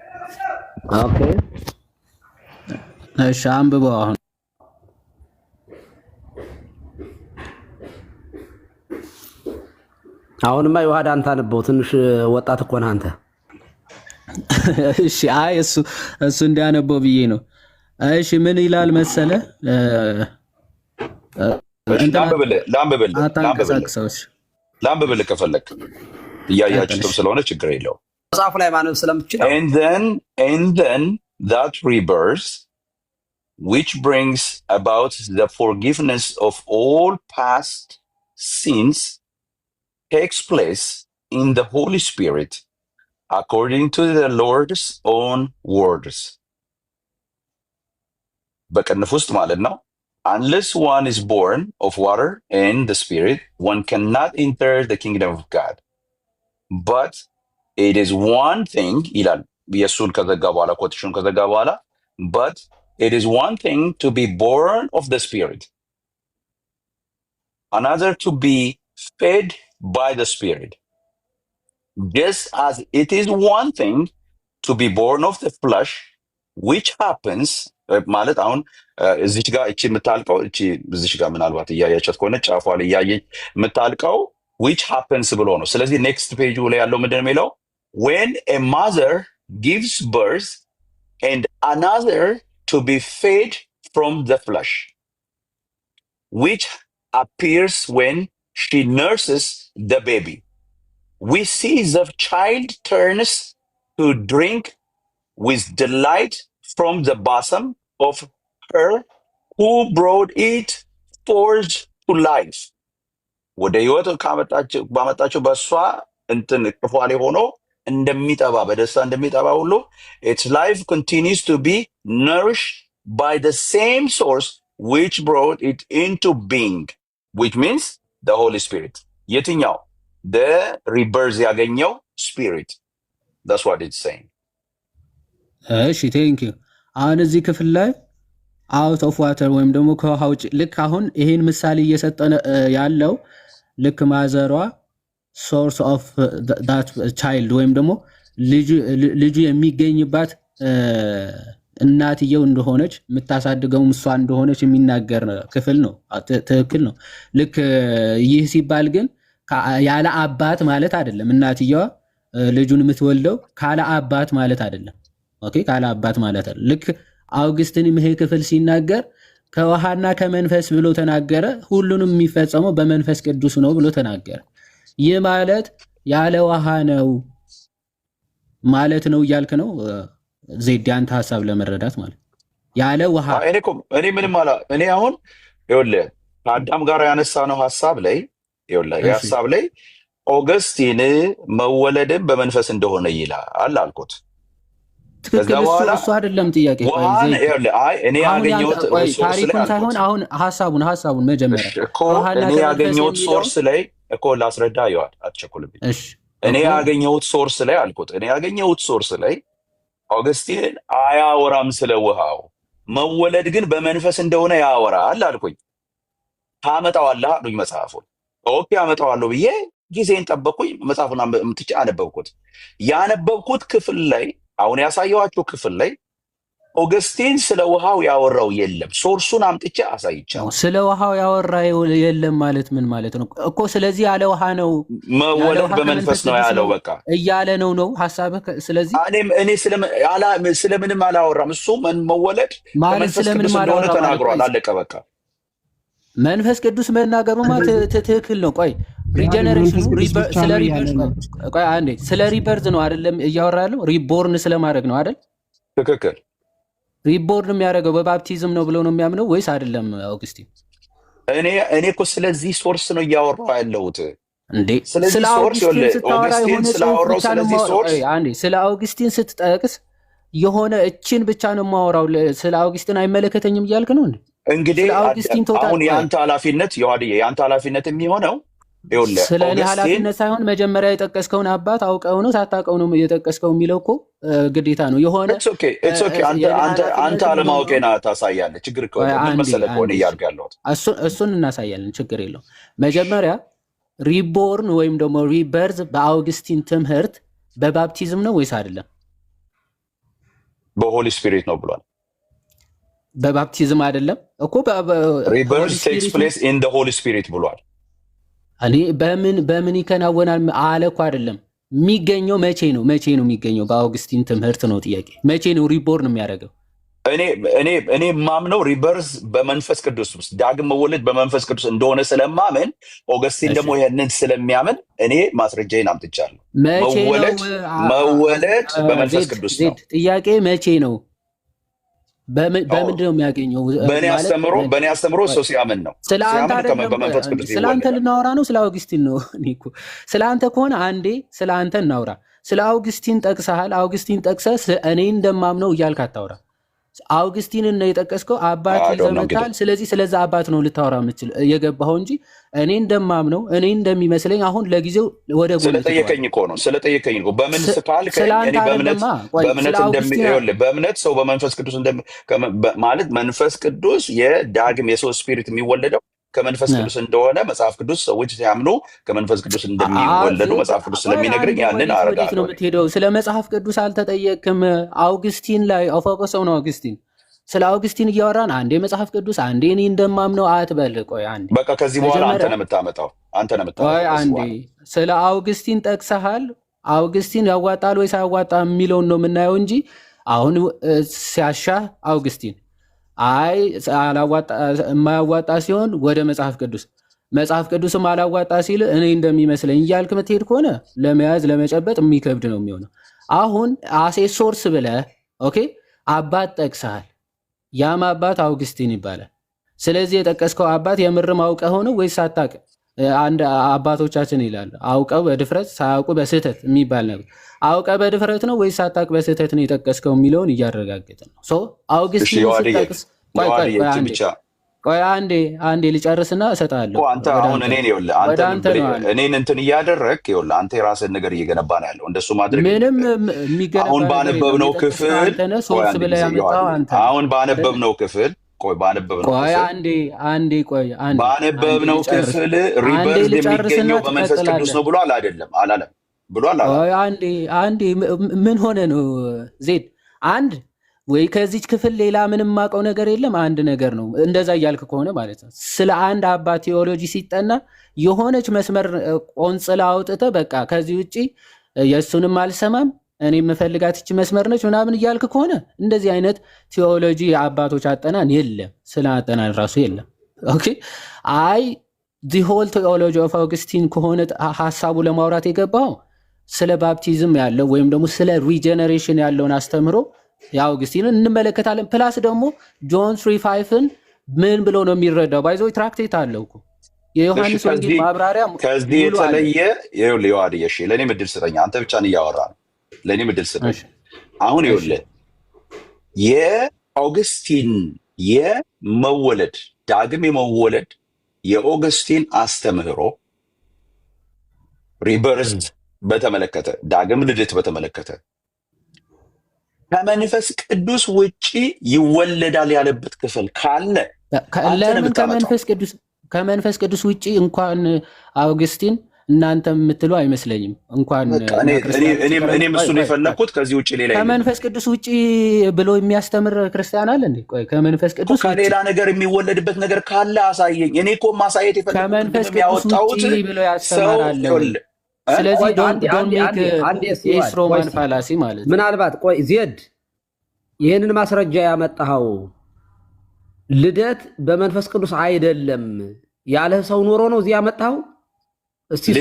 ኦኬ
እሺ፣ አንብበው አሁን።
አሁንማ ዮሐድ አንተ አንበው፣ ትንሽ ወጣት እኮ ነህ አንተ።
እሺ፣ አይ እሱ እንዲያነበው ብዬ ነው። እሺ ምን ይላል መሰለ?
ላንብብልህ ከፈለክ እያያችሁትም ስለሆነ ችግር የለውም።
መጽሐፉ ላይ ማንበብ ስለምችል
and then that rebirth which brings about the forgiveness of all past sins takes place in the Holy Spirit according to the Lord's own words. በቅንፍ ውስጥ ማለት ነው። unless one is born of water and the spirit, one cannot enter the kingdom of God. But it is one thing, ይላል የሱን ከዘጋ በኋላ ኮቴሽን ከዘጋ በኋላ but it is one thing to be born of the spirit, another to be fed by the spirit, just as it is one thing to be born of the flesh, which happens ማለት አሁን እዚች ጋር እቺ የምታልቀው እቺ እዚች ጋር ምናልባት እያያቻት ከሆነ ጫፏ ላይ እያየች የምታልቀው which happens ብሎ ነው። ስለዚህ ኔክስት ፔጁ ላይ ያለው ምንድን ነው የሚለው? when a mother gives birth and another to be fed from the flesh, which appears when she nurses the baby, we see the child turns to drink with delight from the bosom of her who brought it forth to life. ወደ ህይወት ባመጣቸው በእሷ እንትን ቅፏ ላይ ሆኖ እንደሚጠባ በደስታ እንደሚጠባ ሁሉ its life continues to be nourished by the same source which brought it into being, which means the Holy Spirit. የትኛው? the rebirth ያገኘው spirit. That's what it's saying.
እሺ ቴንክ ዩ። አሁን እዚህ ክፍል ላይ አውት ኦፍ ዋተር ወይም ደግሞ ከውሃ ውጭ ልክ አሁን ይሄን ምሳሌ እየሰጠ ያለው ልክ ማዘሯ ሶርስ ኦፍ ዳት ቻይልድ ወይም ደግሞ ልጁ የሚገኝባት እናትየው እንደሆነች የምታሳድገውም እሷ እንደሆነች የሚናገር ክፍል ነው። ትክክል ነው። ልክ ይህ ሲባል ግን ያለ አባት ማለት አይደለም። እናትየዋ ልጁን የምትወልደው ካለ አባት ማለት አይደለም። ኦኬ ካለ አባት ማለት አይደለም። ልክ አውግስቲን ይሄ ክፍል ሲናገር ከውሃና ከመንፈስ ብሎ ተናገረ። ሁሉንም የሚፈጸመው በመንፈስ ቅዱስ ነው ብሎ ተናገረ። ይህ ማለት ያለ ውሃ ነው ማለት ነው እያልክ ነው ዜድ? አንተ ሐሳብ ለመረዳት ማለት ያለ ውሃ
እኔ ምንም እኔ አሁን ይኸውልህ ከአዳም ጋር ያነሳነው ሐሳብ ላይ ይኸውልህ የሐሳብ ላይ ኦገስቲን መወለድም በመንፈስ እንደሆነ ይላል አልኩት።
ትክክል። እሱ አይደለም ጥያቄ።
እኔ ያገኘሁት
ታሪኩን ሳይሆን አሁን ሐሳቡን መጀመሪያ
እኔ ያገኘሁት ሶርስ ላይ እኮ ላስረዳ ይዋል አትቸኩልብኝ። እኔ ያገኘሁት ሶርስ ላይ አልኩት። እኔ ያገኘሁት ሶርስ ላይ ኦገስቲን አያወራም ስለ ውሃው መወለድ ግን በመንፈስ እንደሆነ ያወራል አልኩኝ። ታመጣዋለህ አሉኝ መጽሐፉን። ኦኬ አመጣዋለሁ ብዬ ጊዜን ጠበቅኩኝ። መጽሐፉን አምጥቼ አነበብኩት። ያነበብኩት ክፍል ላይ አሁን ያሳየኋቸው ክፍል ላይ ኦገስቲን ስለ ውሃው ያወራው የለም። ሶርሱን አምጥቼ አሳይቻለሁ።
ስለ ውሃው ያወራ የለም ማለት ምን ማለት ነው እኮ? ስለዚህ ያለ ውሃ ነው
መወለድ በመንፈስ ነው ያለው በቃ እያለ
ነው ሐሳብህ። ስለዚህ
እኔ ስለምንም አላወራም። እሱ መወለድ በመንፈስ ቅዱስ እንደሆነ ተናግሯል። አለቀ በቃ።
መንፈስ ቅዱስ መናገሩማ ትክክል ነው። ቆይ ሪጀነሬሽኑ ስለ ሪበርዝ ነው አይደለም እያወራ ያለው? ሪቦርን ስለማድረግ ነው አይደል?
ትክክል።
ሪቦርን የሚያደርገው በባፕቲዝም ነው ብለው ነው የሚያምነው ወይስ አይደለም? አውግስቲን
እኔ እኮ ስለዚህ ሶርስ ነው እያወራሁ ያለሁት
እንዴ።
ስለዚህ ሶርስ
ስለ አውግስቲን ስትጠቅስ የሆነ እችን ብቻ ነው የማወራው፣ ስለ አውግስቲን አይመለከተኝም እያልክ ነው እንዴ?
እንግዲህ አሁን የአንተ ኃላፊነት የአንተ ኃላፊነት የሚሆነው
ስለ እኔ ኃላፊነት ሳይሆን መጀመሪያ የጠቀስከውን አባት አውቀው ነው ሳታውቀው ነው የጠቀስከው የሚለው እኮ ግዴታ ነው። የሆነ
አንተ አለማወቄን ታሳያለህ። ችግር ምን መሰለህ ከሆነ እያልኩ ያለሁት
እሱን እናሳያለን፣ ችግር የለው። መጀመሪያ ሪቦርን ወይም ደግሞ ሪበርዝ በአውግስቲን ትምህርት በባፕቲዝም ነው ወይስ አይደለም?
በሆሊ ስፒሪት ነው ብሏል።
በባፕቲዝም አይደለም እኮ
ሪበርዝ ቴክስ ፕሌስ ኢን ዘ ሆሊ ስፒሪት ብሏል።
እኔ በምን ይከናወናል አለ እኮ አይደለም። የሚገኘው መቼ ነው የሚገኘው? በአውግስቲን ትምህርት ነው ጥያቄ። መቼ ነው ሪቦርን የሚያደርገው?
እኔ ማምነው ሪበርዝ በመንፈስ ቅዱስ ውስጥ ዳግም መወለድ በመንፈስ ቅዱስ እንደሆነ ስለማመን፣ ኦገስቲን ደግሞ ይህንን ስለሚያምን እኔ ማስረጃዬን አምጥቻለሁ። መወለድ በመንፈስ ቅዱስ ነው።
ጥያቄ መቼ ነው? በምንድን ነው የሚያገኘው?
በእኔ አስተምሮ ሰው ሲያምን ነው።
ስለ አንተ ልናወራ ነው? ስለ አውግስቲን ነው? ስለ አንተ ከሆነ አንዴ ስለ አንተ እናውራ። ስለ አውግስቲን ጠቅሰሃል። አውግስቲን ጠቅሰህ እኔ እንደማምነው እያልክ አታውራ። አውግስቲንን ነው የጠቀስከው፣ አባት ይዘመታል። ስለዚህ ስለዛ አባት ነው ልታወራ የምችል የገባኸው እንጂ እኔ እንደማምነው እኔ እንደሚመስለኝ አሁን ለጊዜው ወደ ጎን
ስለጠየቀኝ እኮ በምን ስካል በእምነት ሰው በመንፈስ ቅዱስ ማለት መንፈስ ቅዱስ የዳግም የሰው ስፒሪት የሚወለደው ከመንፈስ ቅዱስ እንደሆነ መጽሐፍ ቅዱስ ሰዎች ሲያምኑ ከመንፈስ ቅዱስ እንደሚወለዱ መጽሐፍ ቅዱስ ስለሚነግረኝ ያንን አረጋለሁ።
ስለ መጽሐፍ ቅዱስ አልተጠየቅም። አውግስቲን ላይ አፎከሰው ነው። አውግስቲን ስለ አውግስቲን እያወራን አንዴ መጽሐፍ ቅዱስ አንዴ እኔ እንደማምነው አትበል። ቆይ አንዴ
በቃ ከዚህ በኋላ አንተ ነው የምታመጣው። ቆይ
አንዴ ስለ አውግስቲን ጠቅሰሃል። አውግስቲን ያዋጣል ወይስ አያዋጣም የሚለውን ነው የምናየው እንጂ አሁን ሲያሻህ አውግስቲን አይ የማያዋጣ ሲሆን ወደ መጽሐፍ ቅዱስም አላዋጣ ሲል እኔ እንደሚመስለኝ እያልክ ምትሄድ ከሆነ ለመያዝ ለመጨበጥ የሚከብድ ነው የሚሆነው። አሁን አሴ ሶርስ ብለህ ኦኬ አባት ጠቅሰሃል። ያም አባት አውግስቲን ይባላል። ስለዚህ የጠቀስከው አባት የምርም አውቀህ ሆነ ወይስ አታውቅ? አንድ አባቶቻችን ይላሉ አውቀው በድፍረት ሳያውቁ በስህተት የሚባል ነገር። አውቀህ በድፍረት ነው ወይስ አታውቅ በስህተት ነው የጠቀስከው የሚለውን እያረጋገጥን ነው። አውግስቲን ስጠቅስ ቆይ አንዴ ልጨርስና እሰጥሃለሁ።
አንተ አሁን እኔን እንትን እያደረግ አንተ የራስህን ነገር እየገነባ ነው ያለው። እንደሱ ማድረግ
ምንም የሚገነባ
አሁን ባነበብነው ክፍል ባነበብነው ክፍል ሪበርዝ የሚገኘው በመንፈስ ቅዱስ ነው ብሏል አይደለም? አላለም ብሏል።
አንዴ ምን ሆነ ነው ዜድ? አንድ ወይ ከዚች ክፍል ሌላ ምንም ማውቀው ነገር የለም። አንድ ነገር ነው እንደዛ እያልክ ከሆነ ማለት ነው። ስለ አንድ አባት ቴዎሎጂ ሲጠና የሆነች መስመር ቆንጽላ አውጥተህ በቃ ከዚህ ውጭ የእሱንም አልሰማም እኔ የምፈልጋት እች መስመር ነች ምናምን እያልክ ከሆነ እንደዚህ አይነት ቴዎሎጂ አባቶች አጠናን የለም። ስለ አጠናን ራሱ የለም። ኦኬ አይ ዲ ሆል ቴዎሎጂ ኦፍ አውግስቲን ከሆነ ሀሳቡ ለማውራት የገባው ስለ ባፕቲዝም ያለው ወይም ደግሞ ስለ ሪጀነሬሽን ያለውን አስተምሮ የአውግስቲንን እንመለከታለን። ፕላስ ደግሞ ጆን 3:5ን ምን ብሎ ነው የሚረዳው? ባይዘው ትራክቴት አለው እኮ የዮሐንስ ወንጌል ማብራሪያ።
ከዚህ የተለየ ይኸውልህ ለእኔ ምድል ስጠኝ። አንተ ብቻ ነው እያወራ ነው። ለእኔ ምድል ስጠኝ። አሁን ይኸውልህ የአውግስቲን የመወለድ ዳግም የመወለድ የኦገስቲን አስተምህሮ ሪበርዝ በተመለከተ ዳግም ልደት በተመለከተ ከመንፈስ ቅዱስ ውጪ ይወለዳል ያለበት ክፍል ካለ
ለምን ከመንፈስ ቅዱስ ውጪ እንኳን አውግስቲን እናንተ የምትሉ አይመስለኝም። እንኳን
እኔም እሱን የፈለግኩት ከዚህ ውጪ ሌላ
ከመንፈስ ቅዱስ ውጪ ብሎ የሚያስተምር ክርስቲያን አለ እንዴ? ቆይ ከመንፈስ ቅዱስ
ከሌላ ነገር የሚወለድበት ነገር ካለ አሳየኝ። እኔ እኮ ማሳየት የፈለግኩት
ከመንፈስ ቅዱስ ውጪ ብሎ ያስተምራል። ስለዚህ ዶንት ሜክ ኤስ ሮማን ፋላሲ ማለት ነው።
ምናልባት ቆይ ዜድ ይህንን ማስረጃ ያመጣኸው ልደት በመንፈስ ቅዱስ አይደለም ያለህ ሰው ኖሮ ነው እዚህ ያመጣኸው? እስቲ እሱ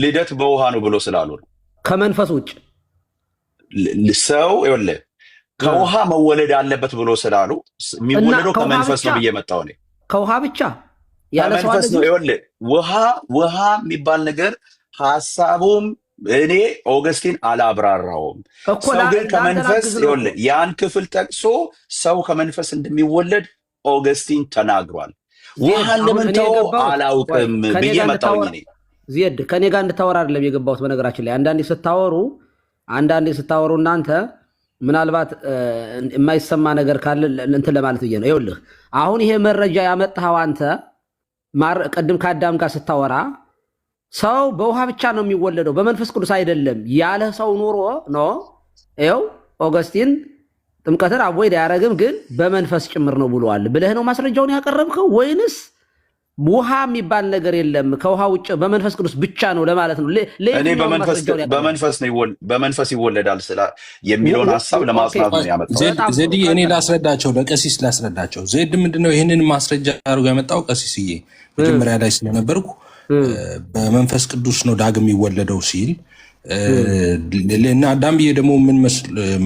ልደት በውሃ ነው ብሎ ስላሉ ነው።
ከመንፈስ ውጭ
ሰው ይኸውልህ ከውሃ መወለድ አለበት ብሎ ስላሉ የሚወለደው ከመንፈስ ነው ብዬ መጣሁ እኔ።
ከውሃ ብቻ ያለ ሰው
መንፈስ ነው። ይኸውልህ ውሃ የሚባል ነገር ሐሳቡም እኔ ኦገስቲን አላብራራውም። ሰው ግን ከመንፈስ ይኸውልህ ያን ክፍል ጠቅሶ ሰው ከመንፈስ እንደሚወለድ ኦገስቲን ተናግሯል። ውሃን ለምን ተው አላውቅም ብዬ መጣሁኝ እኔ።
ዜድ ከኔ ጋር እንድታወራ አይደለም የገባሁት። በነገራችን ላይ አንዳንዴ ስታወሩ እናንተ ምናልባት የማይሰማ ነገር ካለ እንትን ለማለት ብዬ ነው። ይኸውልህ አሁን ይሄ መረጃ ያመጣኸው አንተ ቅድም ከአዳም ጋር ስታወራ ሰው በውሃ ብቻ ነው የሚወለደው በመንፈስ ቅዱስ አይደለም ያለ ሰው ኑሮ ነው። ይኸው ኦገስቲን ጥምቀትን አቮይድ አያደርግም ግን በመንፈስ ጭምር ነው ብሏል ብለህ ነው ማስረጃውን ያቀረብከው ወይንስ ውሃ የሚባል ነገር የለም ከውሃ ውጭ በመንፈስ ቅዱስ ብቻ ነው ለማለት ነው?
እኔ በመንፈስ ይወለዳል የሚለውን ሀሳብ ለማጽናት ነው ያመጣው።
ዜድ እኔ ላስረዳቸው፣ ለቀሲስ ላስረዳቸው። ዜድ ምንድነው ይህንን ማስረጃ አድርጎ ያመጣው? ቀሲስዬ መጀመሪያ ላይ ስለነበርኩ በመንፈስ ቅዱስ ነው ዳግም የሚወለደው ሲል እና አዳምዬ ደግሞ ምን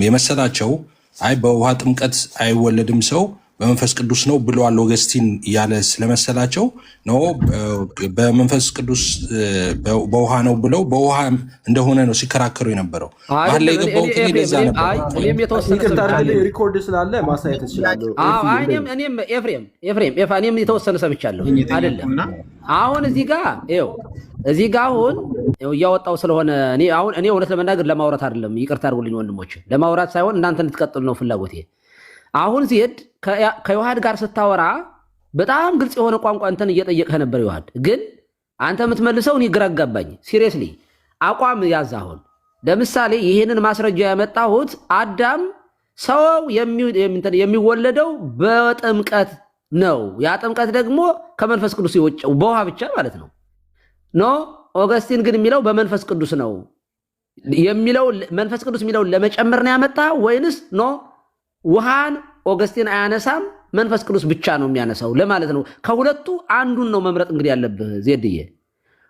የመሰላቸው አይ በውሃ ጥምቀት አይወለድም ሰው በመንፈስ ቅዱስ ነው ብለዋል ኦገስቲን ያለ ስለመሰላቸው ነው በመንፈስ ቅዱስ በውሃ ነው ብለው በውሃ እንደሆነ ነው ሲከራከሩ የነበረው። ባህል ላይ ገባው ለዛ ነበር።
ሪኮርድ ስላለ ማሳየት ይችላል።
እኔም ኤፍሬም የተወሰነ ሰምቻለሁ አይደለም። አሁን እዚህ ጋር አሁን እያወጣው ስለሆነ እኔ እውነት ለመናገር ለማውራት አይደለም፣ ይቅርታ አድርጉልኝ ወንድሞች፣ ለማውራት ሳይሆን እናንተ እንድትቀጥሉ ነው ፍላጎቴ። አሁን ዜድ ከዮሐድ ጋር ስታወራ በጣም ግልጽ የሆነ ቋንቋ እንትን እየጠየቀህ ነበር። ዮሐድ ግን አንተ የምትመልሰው እኔ ግራ አጋባኝ። ሲሪየስሊ አቋም ያዝ። አሁን ለምሳሌ ይህንን ማስረጃ ያመጣሁት አዳም ሰው የሚወለደው በጥምቀት ነው። ያ ጥምቀት ደግሞ ከመንፈስ ቅዱስ የወጣው በውሃ ብቻ ማለት ነው። ኦገስቲን ግን የሚለው በመንፈስ ቅዱስ ነው የሚለው መንፈስ ቅዱስ የሚለውን ለመጨመር ነው ያመጣ ወይንስ ውሃን ኦገስቲን አያነሳም መንፈስ ቅዱስ ብቻ ነው የሚያነሳው ለማለት ነው? ከሁለቱ አንዱን ነው መምረጥ እንግዲህ ያለብህ ዜድዬ።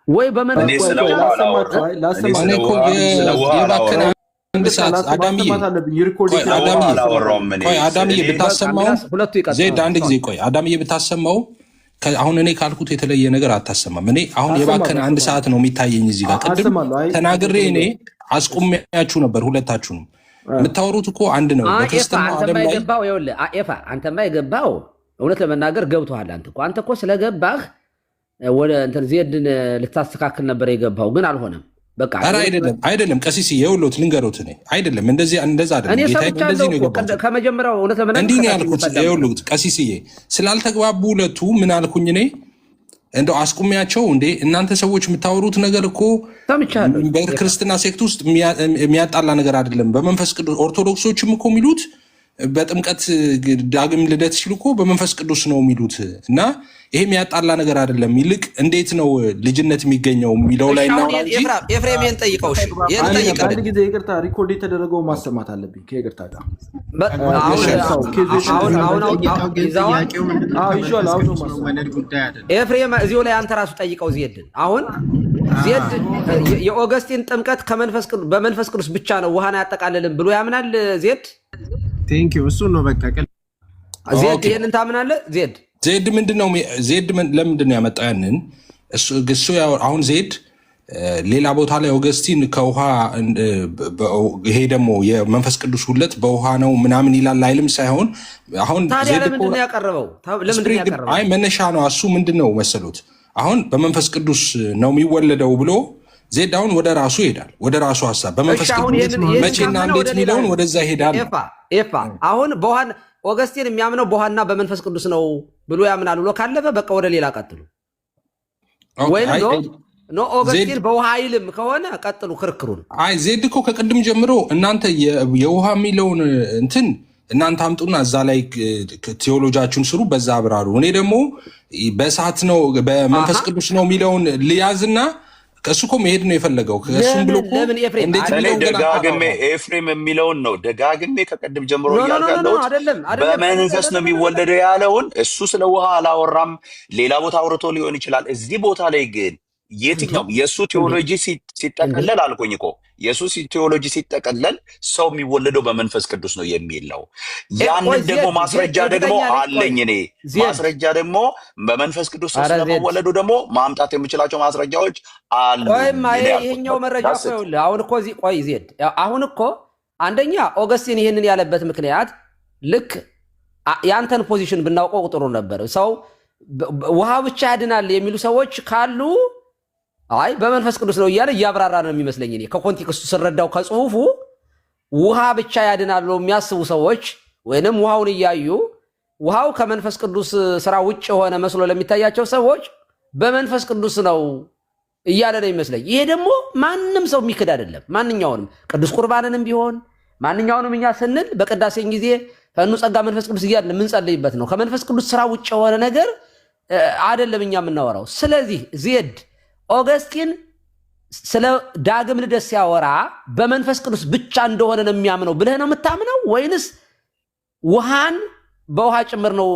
ወይ በመንፈስ
አዳምዬ ብታሰማው አሁን እኔ ካልኩት የተለየ ነገር አታሰማም። እኔ አሁን የባከነ 1 ሰዓት ነው የሚታየኝ እዚህ ጋር። ቅድም ተናግሬ እኔ አስቆሚያችሁ ነበር ሁለታችሁንም። የምታወሩት እኮ አንድ ነው። በክርስትና ዓለም ላይ
አንተማ የገባው እውነት ለመናገር ገብቶሃል። አንተ እኮ ስለገባህ ወደ እንትን ዜድን ልታስተካክል ነበር የገባው፣ ግን አልሆነም። በቃ
አይደለም ቀሲስ የውሎት ልንገሮት እኔ አይደለም እንደዛ አይደለም። ጌታ እንደዚህ ነው የገባው
ከመጀመሪያው እውነት ለመናገር
እንዲህ ነው ያልኩት። የውሎት ቀሲስዬ ስላልተግባቡ ሁለቱ ምን አልኩኝ እኔ እንደው አስቁሚያቸው እንዴ እናንተ ሰዎች የምታወሩት ነገር እኮ በክርስትና ሴክት ውስጥ የሚያጣላ ነገር አይደለም። በመንፈስ ቅዱስ ኦርቶዶክሶችም እኮ የሚሉት በጥምቀት ዳግም ልደት ሲሉ እኮ በመንፈስ ቅዱስ ነው የሚሉት እና ይሄ የሚያጣላ ነገር አይደለም። ይልቅ እንዴት ነው ልጅነት የሚገኘው የሚለው ላይ ነው።
ኤፍሬምን ጠይቀው። እሺ
አንድ ጊዜ ይቅርታ፣ ሪኮርድ የተደረገው ማሰማት አለብኝ ከይቅርታ ጋር።
ኤፍሬም እዚሁ ላይ አንተ ራሱ ጠይቀው ዜድን። አሁን ዜድ የኦገስቲን ጥምቀት በመንፈስ ቅዱስ ብቻ ነው ውሃን አያጠቃልልም ብሎ ያምናል ዜድ?
ቴንኪው እሱ ነው በቃ።
ዜድ ይሄንን ታምናለህ?
ዜድ ምንድነው? ዜድ ለምንድን ነው ያመጣው ያንን? እሱ አሁን ዜድ ሌላ ቦታ ላይ ኦገስቲን ከውሃ ይሄ ደግሞ የመንፈስ ቅዱስ ሁለት በውሃ ነው ምናምን ይላል አይልም ሳይሆን አሁን
ታዲያ ለምንድን ነው ያቀረበው?
አይ መነሻ ነው እሱ። ምንድነው መሰሉት አሁን በመንፈስ ቅዱስ ነው የሚወለደው ብሎ ዜድ አሁን ወደ ራሱ ይሄዳል፣ ወደ ራሱ ሀሳብ በመንፈስ ቅዱስ መቼና እንዴት የሚለውን ወደዛ ይሄዳል።
አሁን በውሃን ኦገስቲን የሚያምነው በውሃና በመንፈስ ቅዱስ ነው ብሎ ያምናል ብሎ ካለፈ በቃ ወደ ሌላ ቀጥሉ። ወይም ኦገስቲን በውሃ አይልም ከሆነ ቀጥሉ ክርክሩን።
አይ ዜድ እኮ ከቅድም ጀምሮ እናንተ የውሃ የሚለውን እንትን እናንተ አምጡና እዛ ላይ ቴዎሎጂያችሁን ስሩ፣ በዛ አብራሩ። እኔ ደግሞ በእሳት ነው በመንፈስ ቅዱስ ነው የሚለውን ልያዝና ከእሱ እኮ መሄድ ነው የፈለገው። ከእሱም ብሎ
ደጋግሜ ኤፍሬም የሚለውን ነው ደጋግሜ ከቀድም ጀምሮ እያልጋለሁት በመንፈስ ነው የሚወለደው ያለውን እሱ ስለ ውሃ አላወራም። ሌላ ቦታ አውርቶ ሊሆን ይችላል። እዚህ ቦታ ላይ ግን የትኛውም የእሱ ቴዎሎጂ ሲጠቀለል አልኩኝ እኮ የእሱ ቴዎሎጂ ሲጠቀለል ሰው የሚወለደው በመንፈስ ቅዱስ ነው የሚል ነው። ያንን ደግሞ ማስረጃ ደግሞ አለኝ እኔ ማስረጃ ደግሞ በመንፈስ ቅዱስ ስለመወለዱ ደግሞ ማምጣት የምችላቸው ማስረጃዎች አሉ።
ይሄኛው መረጃ እኮ ይኸውልህ አሁን እኮ እዚህ ቆይ ዜድ አሁን እኮ አንደኛ ኦገስቲን ይህንን ያለበት ምክንያት ልክ ያንተን ፖዚሽን ብናውቀው ጥሩ ነበር። ሰው ውሃ ብቻ ያድናል የሚሉ ሰዎች ካሉ አይ በመንፈስ ቅዱስ ነው እያለ እያብራራ ነው የሚመስለኝ። እኔ ከኮንቴክስቱ ስረዳው ከጽሁፉ ውሃ ብቻ ያድናል ነው የሚያስቡ ሰዎች ወይንም ውሃውን እያዩ ውሃው ከመንፈስ ቅዱስ ስራ ውጭ የሆነ መስሎ ለሚታያቸው ሰዎች በመንፈስ ቅዱስ ነው እያለ ነው ይመስለኝ። ይሄ ደግሞ ማንም ሰው የሚክድ አይደለም። ማንኛውንም ቅዱስ ቁርባንንም ቢሆን ማንኛውንም እኛ ስንል በቅዳሴን ጊዜ ፈኑ ጸጋ መንፈስ ቅዱስ እያልን የምንጸልይበት ነው። ከመንፈስ ቅዱስ ስራ ውጭ የሆነ ነገር አይደለም እኛ የምናወራው። ስለዚህ ዜድ ኦገስቲን ስለ ዳግም ልደት ሲያወራ በመንፈስ ቅዱስ ብቻ እንደሆነ ነው የሚያምነው ብለህ ነው የምታምነው ወይንስ ውሃን በውሃ ጭምር ነው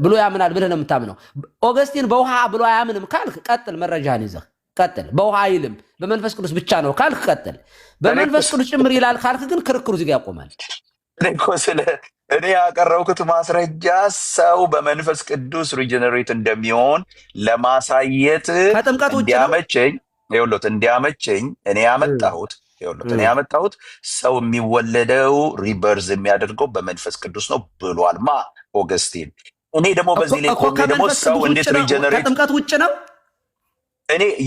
ብሎ ያምናል ብለህ ነው የምታምነው? ኦገስቲን በውሃ ብሎ አያምንም ካልክ ቀጥል፣ መረጃህን ይዘህ ቀጥል። በውሃ አይልም በመንፈስ ቅዱስ ብቻ ነው ካልክ ቀጥል። በመንፈስ ቅዱስ ጭምር ይላል ካልክ ግን ክርክሩ እዚህ ጋር ያቆማል።
እኔ ያቀረብኩት ማስረጃ ሰው በመንፈስ ቅዱስ ሪጀነሬት እንደሚሆን ለማሳየት እንዲያመቸኝ እኔ ያመጣሁት ሰው የሚወለደው ሪበርዝ የሚያደርገው በመንፈስ ቅዱስ ነው ብሏል ኦገስቲን። እኔ ደግሞ በዚህ ላይ ቆሜ ደግሞ ሰው እንዴት ሪጀነሬት
ከጥምቀት ውጭ ነው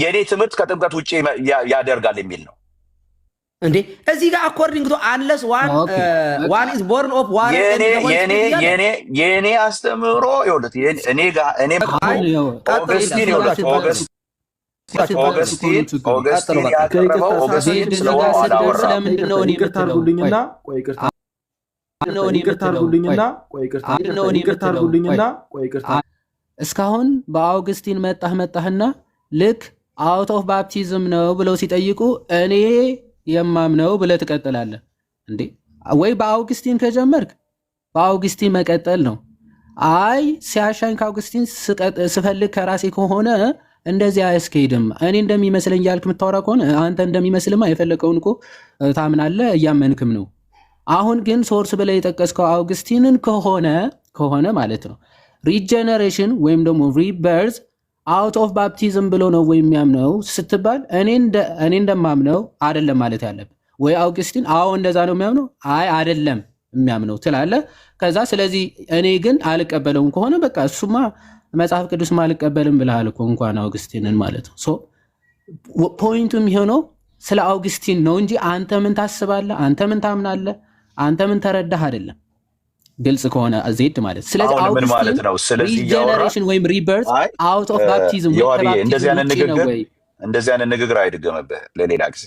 የኔ ትምህርት ከጥምቀት ውጭ ያደርጋል የሚል ነው
እንዴ? እዚህ ጋር አኮርዲንግ ቱ አንለስ ዋን ኢዝ ቦርን ኦፍ ዋን
የኔ አስተምሮ ይወለት እኔ ጋር እኔ ኦገስቲን ያቀረበው ኦገስቲን ስለሆነ
ስለምንድን ነው ይቅርታ
እስካሁን በአውግስቲን መጣህና ልክ አውት ኦፍ ባፕቲዝም ነው ብለው ሲጠይቁ እኔ የማምነው ብለህ ትቀጥላለህ እንዴ? ወይ በአውግስቲን ከጀመርክ በአውግስቲን መቀጠል ነው። አይ ሲያሻኝ ከአውግስቲን ስፈልግ ከራሴ ከሆነ እንደዚህ አያስኬድም። እኔ እንደሚመስለኝ ያልክ የምታወራ ከሆነ አንተ እንደሚመስልማ የፈለቀውን እኮ ታምናለህ፣ እያመንክም ነው። አሁን ግን ሶርስ ብለህ የጠቀስከው አውግስቲንን ከሆነ ማለት ነው ሪጀነሬሽን ወይም ደግሞ ሪበርዝ አውት ኦፍ ባፕቲዝም ብሎ ነው ወይ የሚያምነው ስትባል እኔ እንደማምነው አይደለም ማለት ያለብህ። ወይ አውግስቲን አዎ እንደዛ ነው የሚያምነው፣ አይ አይደለም የሚያምነው ትላለህ። ከዛ ስለዚህ እኔ ግን አልቀበለውም ከሆነ በቃ እሱማ መጽሐፍ ቅዱስማ አልቀበልም ብለሃል እኮ እንኳን አውግስቲንን ማለት ነው። ሶ ፖይንቱ የሚሆነው ስለ አውግስቲን ነው እንጂ አንተ ምን ታስባለህ፣ አንተ ምን ታምናለህ፣ አንተ ምን ተረዳህ አይደለም። ግልጽ ከሆነ ዜድ ማለት ስለዚህ
ማለት ነው። ስለዚህ
ሪጀነሬሽን ወይም ሪበርዝ አውት ኦፍ ባፕቲዝም
እንደዚህ አይነት ንግግር አይደገምብህ ለሌላ ጊዜ።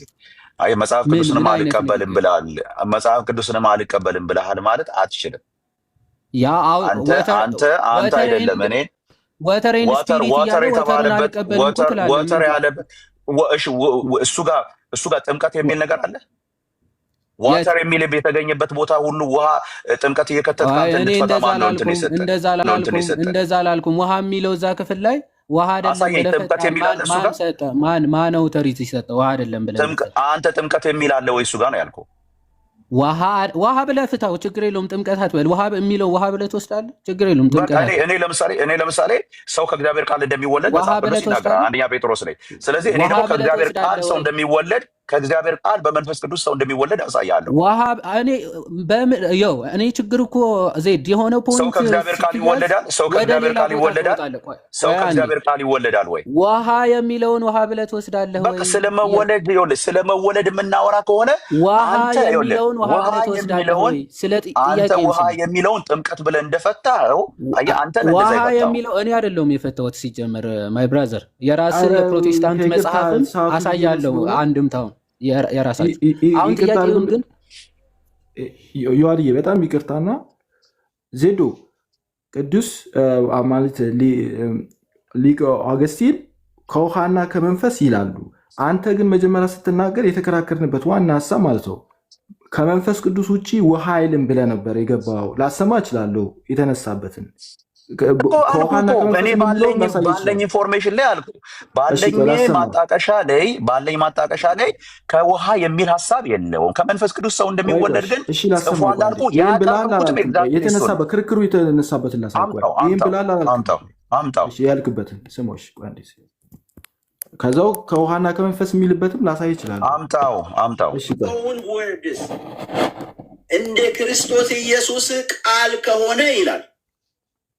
አይ መጽሐፍ ቅዱስንም አልቀበልም ብለሃል ማለት አትችልም።
ያ
አንተ አይደለም እኔ ወተር የተባለበት ወተር ያለበት እሱ ጋር ጥምቀት የሚል ነገር አለ። ዋተር የሚል የተገኘበት ቦታ ሁሉ ውሃ ጥምቀት እየከተትክ
እንደዛ አላልኩም። ውሃ የሚለው እዛ ክፍል ላይ ውሃ አይደለም። ማን አውቶሪቲ ሰጠ? ውሃ አይደለም ብለህ
አንተ ጥምቀት የሚል አለ ወይ? እሱ ጋር ነው ያልኩህ።
ውሃ ብለህ ፍታው፣ ችግር የለውም። ጥምቀት አትበል። ውሃ የሚለው ውሃ ብለህ ትወስዳለህ፣ ችግር የለውም።
እኔ ለምሳሌ ሰው ከእግዚአብሔር ቃል እንደሚወለድ መጽሐፍ ቅዱስ ይናገራል፣ አንደኛ ጴጥሮስ ላይ። ስለዚህ እኔ ደግሞ ከእግዚአብሔር ቃል ሰው እንደሚወለድ ከእግዚአብሔር ቃል በመንፈስ ቅዱስ ሰው እንደሚወለድ አሳያለሁ።
እኔ ችግር እኮ ዜድ የሆነ ፖይንት
ሰው ከእግዚአብሔር ቃል ይወለዳል ወይ?
ውሃ የሚለውን ውሃ ብለህ ትወስዳለህ ወይ?
ስለመወለድ የምናወራ ከሆነ
አንተ
ውሃ የሚለውን ጥምቀት ብለህ እንደፈታኸው አንተ
ውሃ የሚለው እኔ አይደለሁም የፈታሁት። ሲጀመር ማይ ብራዘር የራስን የፕሮቴስታንት መጽሐፍን አሳያለሁ አንድምታውን የራሳቸው። አሁን ጥያቄውን ግን
ዮሐንዬ በጣም ይቅርታና ዜዶ ቅዱስ ማለት ሊቅ አውግስቲን ከውሃና ከመንፈስ ይላሉ። አንተ ግን መጀመሪያ ስትናገር የተከራከርንበት ዋና ሀሳብ ማለት ነው ከመንፈስ ቅዱስ ውጭ ውሃ አይልም ብለህ ነበር የገባው። ላሰማ እችላለሁ የተነሳበትን ከውሃና
እኔ ባለኝ ኢንፎርሜሽን ላይ አልኩ ባለኝ ማጣቀሻ ላይ ከውሃ የሚል ሀሳብ የለውም። ከመንፈስ ቅዱስ ሰው እንደሚወለድ ግን ጽፏል አልኩ።
የተነሳበት ክርክሩ የተነሳበትን አምጣው ያልክበትን ስሞች ከዛው ከውሃና ከመንፈስ የሚልበትም ላሳይ ይችላል።
አምጣው
እንደ ክርስቶስ ኢየሱስ ቃል ከሆነ ይላል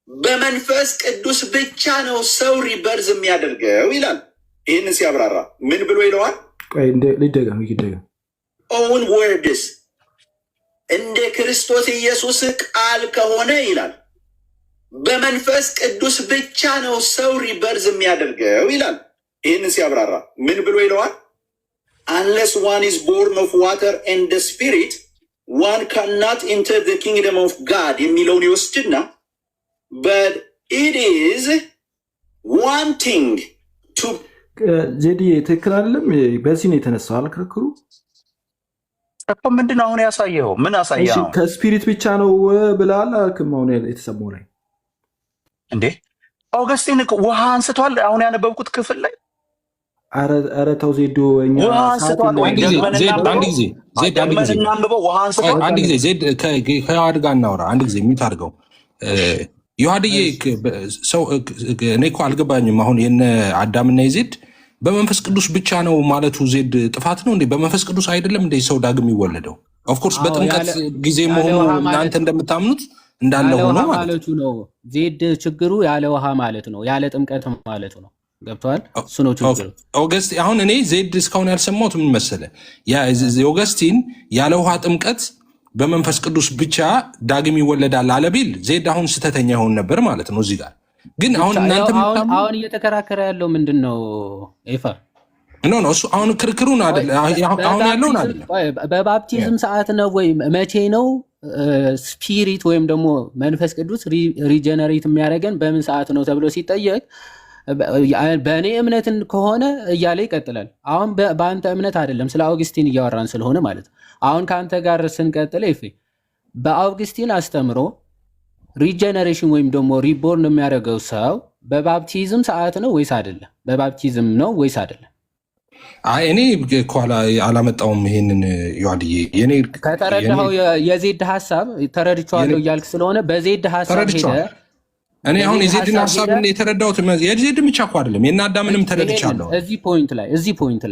በመንፈስ ቅዱስ ብቻ ነው ሰው ሪበርዝ የሚያደርገው ይላል። ይህንን ሲያብራራ ምን ብሎ ይለዋል?
ሊደገም
ኦውን ወርድስ እንደ ክርስቶስ ኢየሱስ ቃል ከሆነ ይላል በመንፈስ ቅዱስ ብቻ ነው ሰው ሪበርዝ የሚያደርገው ይላል። ይህንን ሲያብራራ ምን ብሎ ይለዋል? unless one is born of water and the spirit one cannot enter the kingdom of God የሚለውን ይወስድና but it is wanting to
ዜዲ ትክክል አይደለም። በዚህ ነው የተነሳው አልክርክሩ
እኮ ምንድነው አሁን ያሳየው? ምን አሳየው?
ከስፒሪት ብቻ ነው ብላል አልክም። አሁን የተሰማው ላይ
እንዴ ኦገስቲን ውሃ አንስቷል። አሁን ያነበብኩት ክፍል ላይ
አረ ተው ዜዶ እኛ
አንድ ጊዜ ዜድ ከዮሐድ ጋር እናውራ። አንድ ጊዜ ሚት አድርገው ዮሐድዬ ሰው እኔ እኮ አልገባኝም። አሁን የነ አዳምና የዜድ በመንፈስ ቅዱስ ብቻ ነው ማለቱ ዜድ ጥፋት ነው እንዴ? በመንፈስ ቅዱስ አይደለም እንዴ ሰው ዳግም የሚወለደው? ኦፍኮርስ በጥምቀት ጊዜ መሆኑ እናንተ እንደምታምኑት እንዳለ ሆኖ ማለቱ
ነው። ዜድ ችግሩ ያለ ውሃ ማለት ነው፣ ያለ ጥምቀት ማለት ነው። ገብቷል? እሱ ነው ችግሩ።
ኦገስቲን አሁን እኔ ዜድ እስካሁን ያልሰማሁት ምን መሰለ፣ ኦገስቲን ያለ ውሃ ጥምቀት በመንፈስ ቅዱስ ብቻ ዳግም ይወለዳል አለ ቢል ዜድ አሁን ስተተኛ ይሆን ነበር ማለት ነው። እዚህ ጋር ግን አሁን እናንተ
አሁን እየተከራከረ ያለው ምንድን ነው? ኤፋ
ኖ እሱ አሁን ክርክሩን አይደል፣ አሁን ያለውን አይደል።
በባፕቲዝም ሰዓት ነው ወይ መቼ ነው ስፒሪት ወይም ደግሞ መንፈስ ቅዱስ ሪጀነሬት የሚያደርገን በምን ሰዓት ነው ተብሎ ሲጠየቅ በእኔ እምነትን ከሆነ እያለ ይቀጥላል። አሁን በአንተ እምነት አይደለም፣ ስለ አውግስቲን እያወራን ስለሆነ ማለት ነው። አሁን ከአንተ ጋር ስንቀጥል በአውግስቲን አስተምሮ ሪጀነሬሽን ወይም ደግሞ ሪቦርን የሚያደርገው ሰው በባፕቲዝም ሰዓት ነው ወይስ አይደለም? በባፕቲዝም ነው ወይስ አይደለም?
እኔ ከኋላ አላመጣውም ይሄንን ዮሐድዬ።
ከተረዳኸው የዜድ ሀሳብ ተረድቼዋለሁ እያልክ ስለሆነ በዜድ ሀሳብ ሄደ
እኔ አሁን የዜድን ሀሳብ የተረዳሁት የዜድን ብቻ እኮ አይደለም የእነ አዳምንም ተረድቻለሁ። እዚህ ፖይንት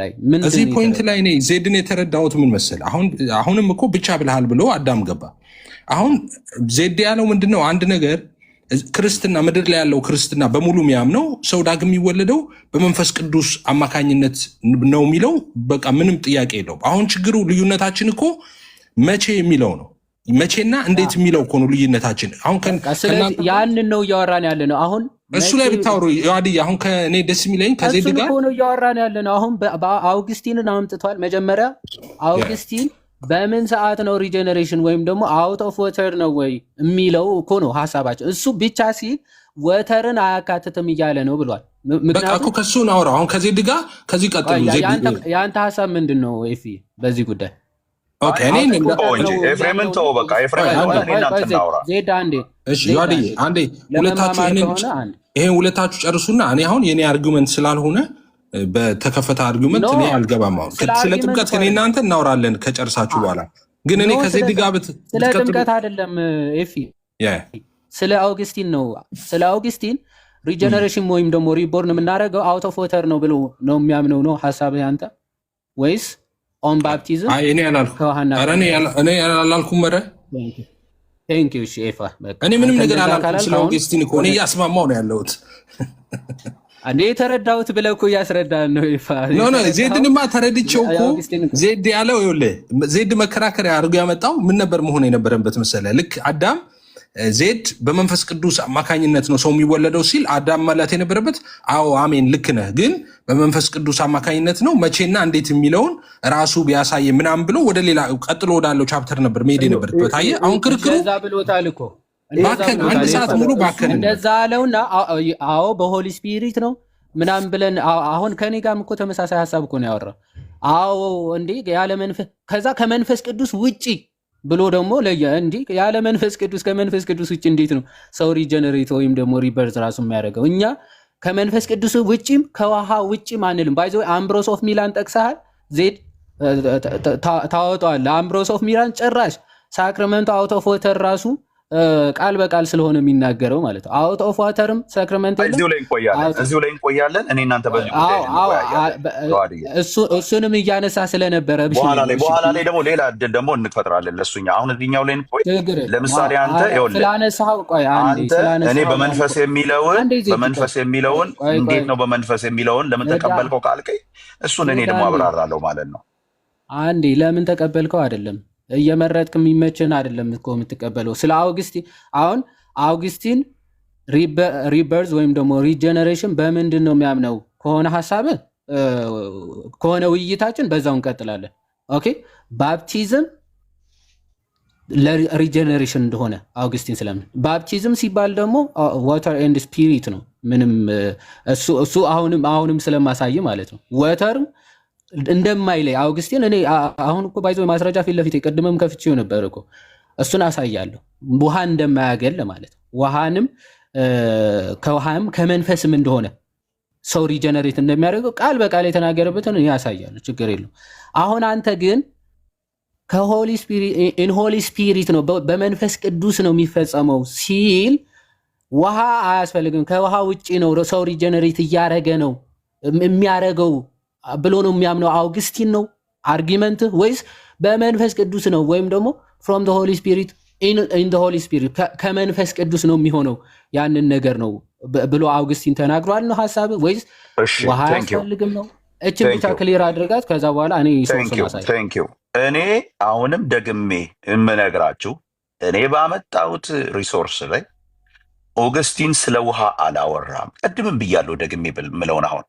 ላይ እኔ ዜድን የተረዳሁት ምን መሰለህ፣ አሁንም እኮ ብቻ ብልሃል ብሎ አዳም ገባ። አሁን ዜድ ያለው ምንድነው? አንድ ነገር ክርስትና ምድር ላይ ያለው ክርስትና በሙሉ የሚያምነው ሰው ዳግም የሚወለደው በመንፈስ ቅዱስ አማካኝነት ነው የሚለው በቃ ምንም ጥያቄ የለውም። አሁን ችግሩ ልዩነታችን እኮ መቼ የሚለው ነው። መቼና እንዴት የሚለው እኮ ነው ልዩነታችን። አሁን
ያንን ነው እያወራን ያለ ነው። አሁን
እሱ ላይ ብታወሩ ዮሐድዬ፣ አሁን ከእኔ ደስ የሚለኝ ከዜድ ጋር
ነው እያወራን ያለ ነው። አሁን አውግስቲንን አምጥቷል። መጀመሪያ አውግስቲን በምን ሰዓት ነው ሪጀነሬሽን ወይም ደግሞ አውት ኦፍ ወተር ነው ወይ የሚለው እኮ ነው ሀሳባቸው። እሱ ብቻ ሲል ወተርን አያካትትም እያለ ነው ብሏል።
ምክንያቱም ከሱ ናውራ አሁን ከዜድ ጋር ከዚህ ቀጥሉ።
የአንተ ሀሳብ ምንድን ነው ኤፊ በዚህ ጉዳይ?
ይሄን ሁለታችሁ ጨርሱና እኔ አሁን የኔ አርጊመንት ስላልሆነ በተከፈተ አርጊመንት እኔ አልገባም። አሁን ስለ ጥምቀት ከኔ እናንተ እናወራለን ከጨርሳችሁ በኋላ። ግን እኔ ከዜድ ጋር
ስለ ጥምቀት አይደለም ኤፊ፣ ስለ አውግስቲን ነው። ስለ አውግስቲን ሪጀነሬሽን ወይም ደግሞ ሪቦርን የምናደርገው አውት ኦፍ ወተር ነው ብሎ ነው የሚያምነው ነው ሀሳብህ አንተ ወይስ ኦን ባፕቲዝም?
እኔ አላልኩም። ኧረ እኔ ምንም ነገር አላልኩም። ስለ አውግስቲን እኮ እኔ እያስማማው ነው ያለሁት።
እኔ የተረዳሁት ብለህ እኮ እያስረዳን ነው።
ዜድንማ ተረድቼው እኮ ዜድ ያለው ይኸውልህ፣ ዜድ መከራከሪያ አድርጎ ያመጣው ምን ነበር መሆን የነበረበት መሰለህ? ልክ አዳም ዜድ በመንፈስ ቅዱስ አማካኝነት ነው ሰው የሚወለደው ሲል አዳም ማለት የነበረበት አዎ አሜን ልክ ነህ፣ ግን በመንፈስ ቅዱስ አማካኝነት ነው መቼና እንዴት የሚለውን ራሱ ቢያሳየ ምናምን ብሎ ወደ ሌላ ቀጥሎ ወዳለው ቻፕተር ነበር መሄድ የነበረበት። አየህ አሁን ክርክሩ
ብሎታል እኮ
ባከን፣ አንድ ሰዓት ሙሉ ባከን
እንደዛ አለውና አዎ በሆሊ ስፒሪት ነው ምናምን ብለን አሁን ከኔ ጋርም እኮ ተመሳሳይ ሀሳብ እኮ ነው ያወራው። አዎ እንዴ ያለ መንፈስ ከዛ ከመንፈስ ቅዱስ ውጪ ብሎ ደግሞ ለየ እንዲህ ያለ መንፈስ ቅዱስ ከመንፈስ ቅዱስ ውጭ እንዴት ነው ሰው ሪጀነሬት ወይም ደግሞ ሪበርዝ ራሱ የሚያደርገው? እኛ ከመንፈስ ቅዱስ ውጭም ከውሃ ውጭም አንልም። ባይዞ አምብሮስ ኦፍ ሚላን ጠቅሰሃል፣ ዜድ ታወጣዋለህ። አምብሮስ ኦፍ ሚላን ጭራሽ ሳክረመንቱ አውት ኦፍ ወተር ራሱ ቃል በቃል ስለሆነ የሚናገረው ማለት ነው። አውት ኦፍ ዋተርም ሳክረመንት
እዚሁ ላይ እንቆያለን። እኔ እናንተ በዚህ
እሱንም እያነሳ ስለነበረ
በኋላ ላይ ደግሞ ሌላ እድል ደግሞ እንፈጥራለን ለእሱኛ። አሁን እዚህኛው ላይ እንቆይ። ለምሳሌ አንተ እኔ በመንፈስ የሚለውን እንዴት ነው በመንፈስ የሚለውን ለምን ተቀበልከው ካልከኝ እሱን እኔ ደግሞ አብራራለሁ ማለት ነው።
አንዴ ለምን ተቀበልከው አይደለም እየመረጥክ የሚመችን አይደለም እኮ የምትቀበለው። ስለ አውግስቲን አሁን አውግስቲን ሪበርዝ ወይም ደግሞ ሪጀነሬሽን በምንድን ነው የሚያምነው ከሆነ ሀሳብ ከሆነ ውይይታችን በዛው እንቀጥላለን። ኦኬ ባፕቲዝም ለሪጀነሬሽን እንደሆነ አውግስቲን ስለምን ባፕቲዝም ሲባል ደግሞ ዋተር ኤንድ ስፒሪት ነው። ምንም እሱ አሁንም ስለማሳይ ማለት ነው ወተርም እንደማይለይ አውግስቲን እኔ አሁን እኮ ባይዞ ማስረጃ ፊት ለፊት ቅድምም ከፍቼው ነበር እኮ እሱን አሳያለሁ። ውሃን እንደማያገል ማለት ውሃንም ከውሃም ከመንፈስም እንደሆነ ሰው ሪጀነሬት እንደሚያደርገው ቃል በቃል የተናገረበትን ያሳያለሁ። ችግር የለው። አሁን አንተ ግን ከሆሊ ስፒሪት ኢን ሆሊ ስፒሪት ነው በመንፈስ ቅዱስ ነው የሚፈጸመው ሲል ውሃ አያስፈልግም ከውሃ ውጪ ነው ሰው ሪጀነሬት እያደረገ ነው የሚያደርገው ብሎ ነው የሚያምነው አውግስቲን ነው አርጊመንት ወይስ በመንፈስ ቅዱስ ነው ወይም ደግሞ from the holy spirit in the holy spirit ከመንፈስ ቅዱስ ነው የሚሆነው ያንን ነገር ነው ብሎ አውግስቲን ተናግሯል ነው ሐሳብ ወይስ ውሃ አያስፈልግም ነው? እቺን ብቻ ክሊር አድርጋት ከዛ በኋላ እኔ
ቴንክ ዩ እኔ አሁንም ደግሜ የምነግራችሁ እኔ ባመጣሁት ሪሶርስ ላይ አውግስቲን ስለ ውሃ አላወራም። ቀድምም ብያለሁ ደግሜ ምለውን አሁን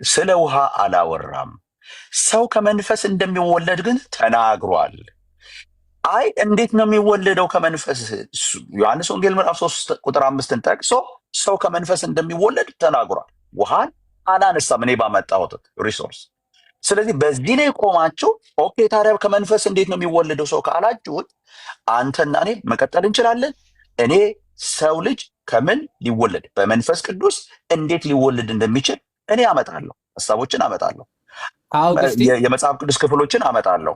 ስለ ውሃ አላወራም። ሰው ከመንፈስ እንደሚወለድ ግን ተናግሯል። አይ እንዴት ነው የሚወለደው ከመንፈስ? ዮሐንስ ወንጌል ምዕራፍ 3 ቁጥር 5 ጠቅሶ ሰው ከመንፈስ እንደሚወለድ ተናግሯል። ውሃን አላነሳም እኔ ባመጣሁት ሪሶርስ። ስለዚህ በዚህ ላይ ቆማችሁ ኦኬ ታዲያ ከመንፈስ እንዴት ነው የሚወለደው ሰው ካላችሁት አንተና እኔ መቀጠል እንችላለን። እኔ ሰው ልጅ ከምን ሊወለድ በመንፈስ ቅዱስ እንዴት ሊወለድ እንደሚችል እኔ አመጣለሁ፣ ሐሳቦችን አመጣለሁ፣ የመጽሐፍ ቅዱስ ክፍሎችን አመጣለሁ።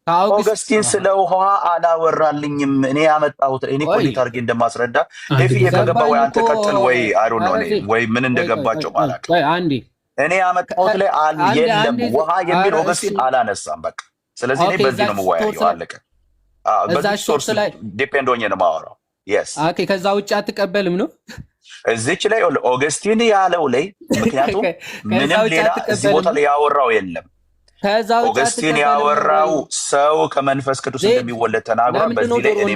አውግስቲን ስለ ውሃ አላወራልኝም። እኔ ያመጣሁት እኔ ኮሊት አድርጌ እንደማስረዳ ለፊዬ ከገባ ወይ አንተ ቀጥል ወይ አይ ዶንት ኖ ወይ ምን እንደገባቸው ማለት እኔ ያመጣሁት ላይ የለም ውሃ የሚል አውግስቲን አላነሳም። በቃ ስለዚህ እኔ በዚህ ነው የምወያየው። አለቀ። በዚህ ሶርስ ላይ ዲፔንድ ሆኜ ነው የማወራው። የስ ኦኬ።
ከዛ ውጭ አትቀበልም ነው
እዚች ላይ ኦገስቲን ያለው ላይ ምክንያቱም ምንም ሌላ እዚህ ቦታ ላይ ያወራው የለም። ኦገስቲን ያወራው ሰው ከመንፈስ ቅዱስ እንደሚወለድ ተናግሯል። በዚህ ላይ እኔ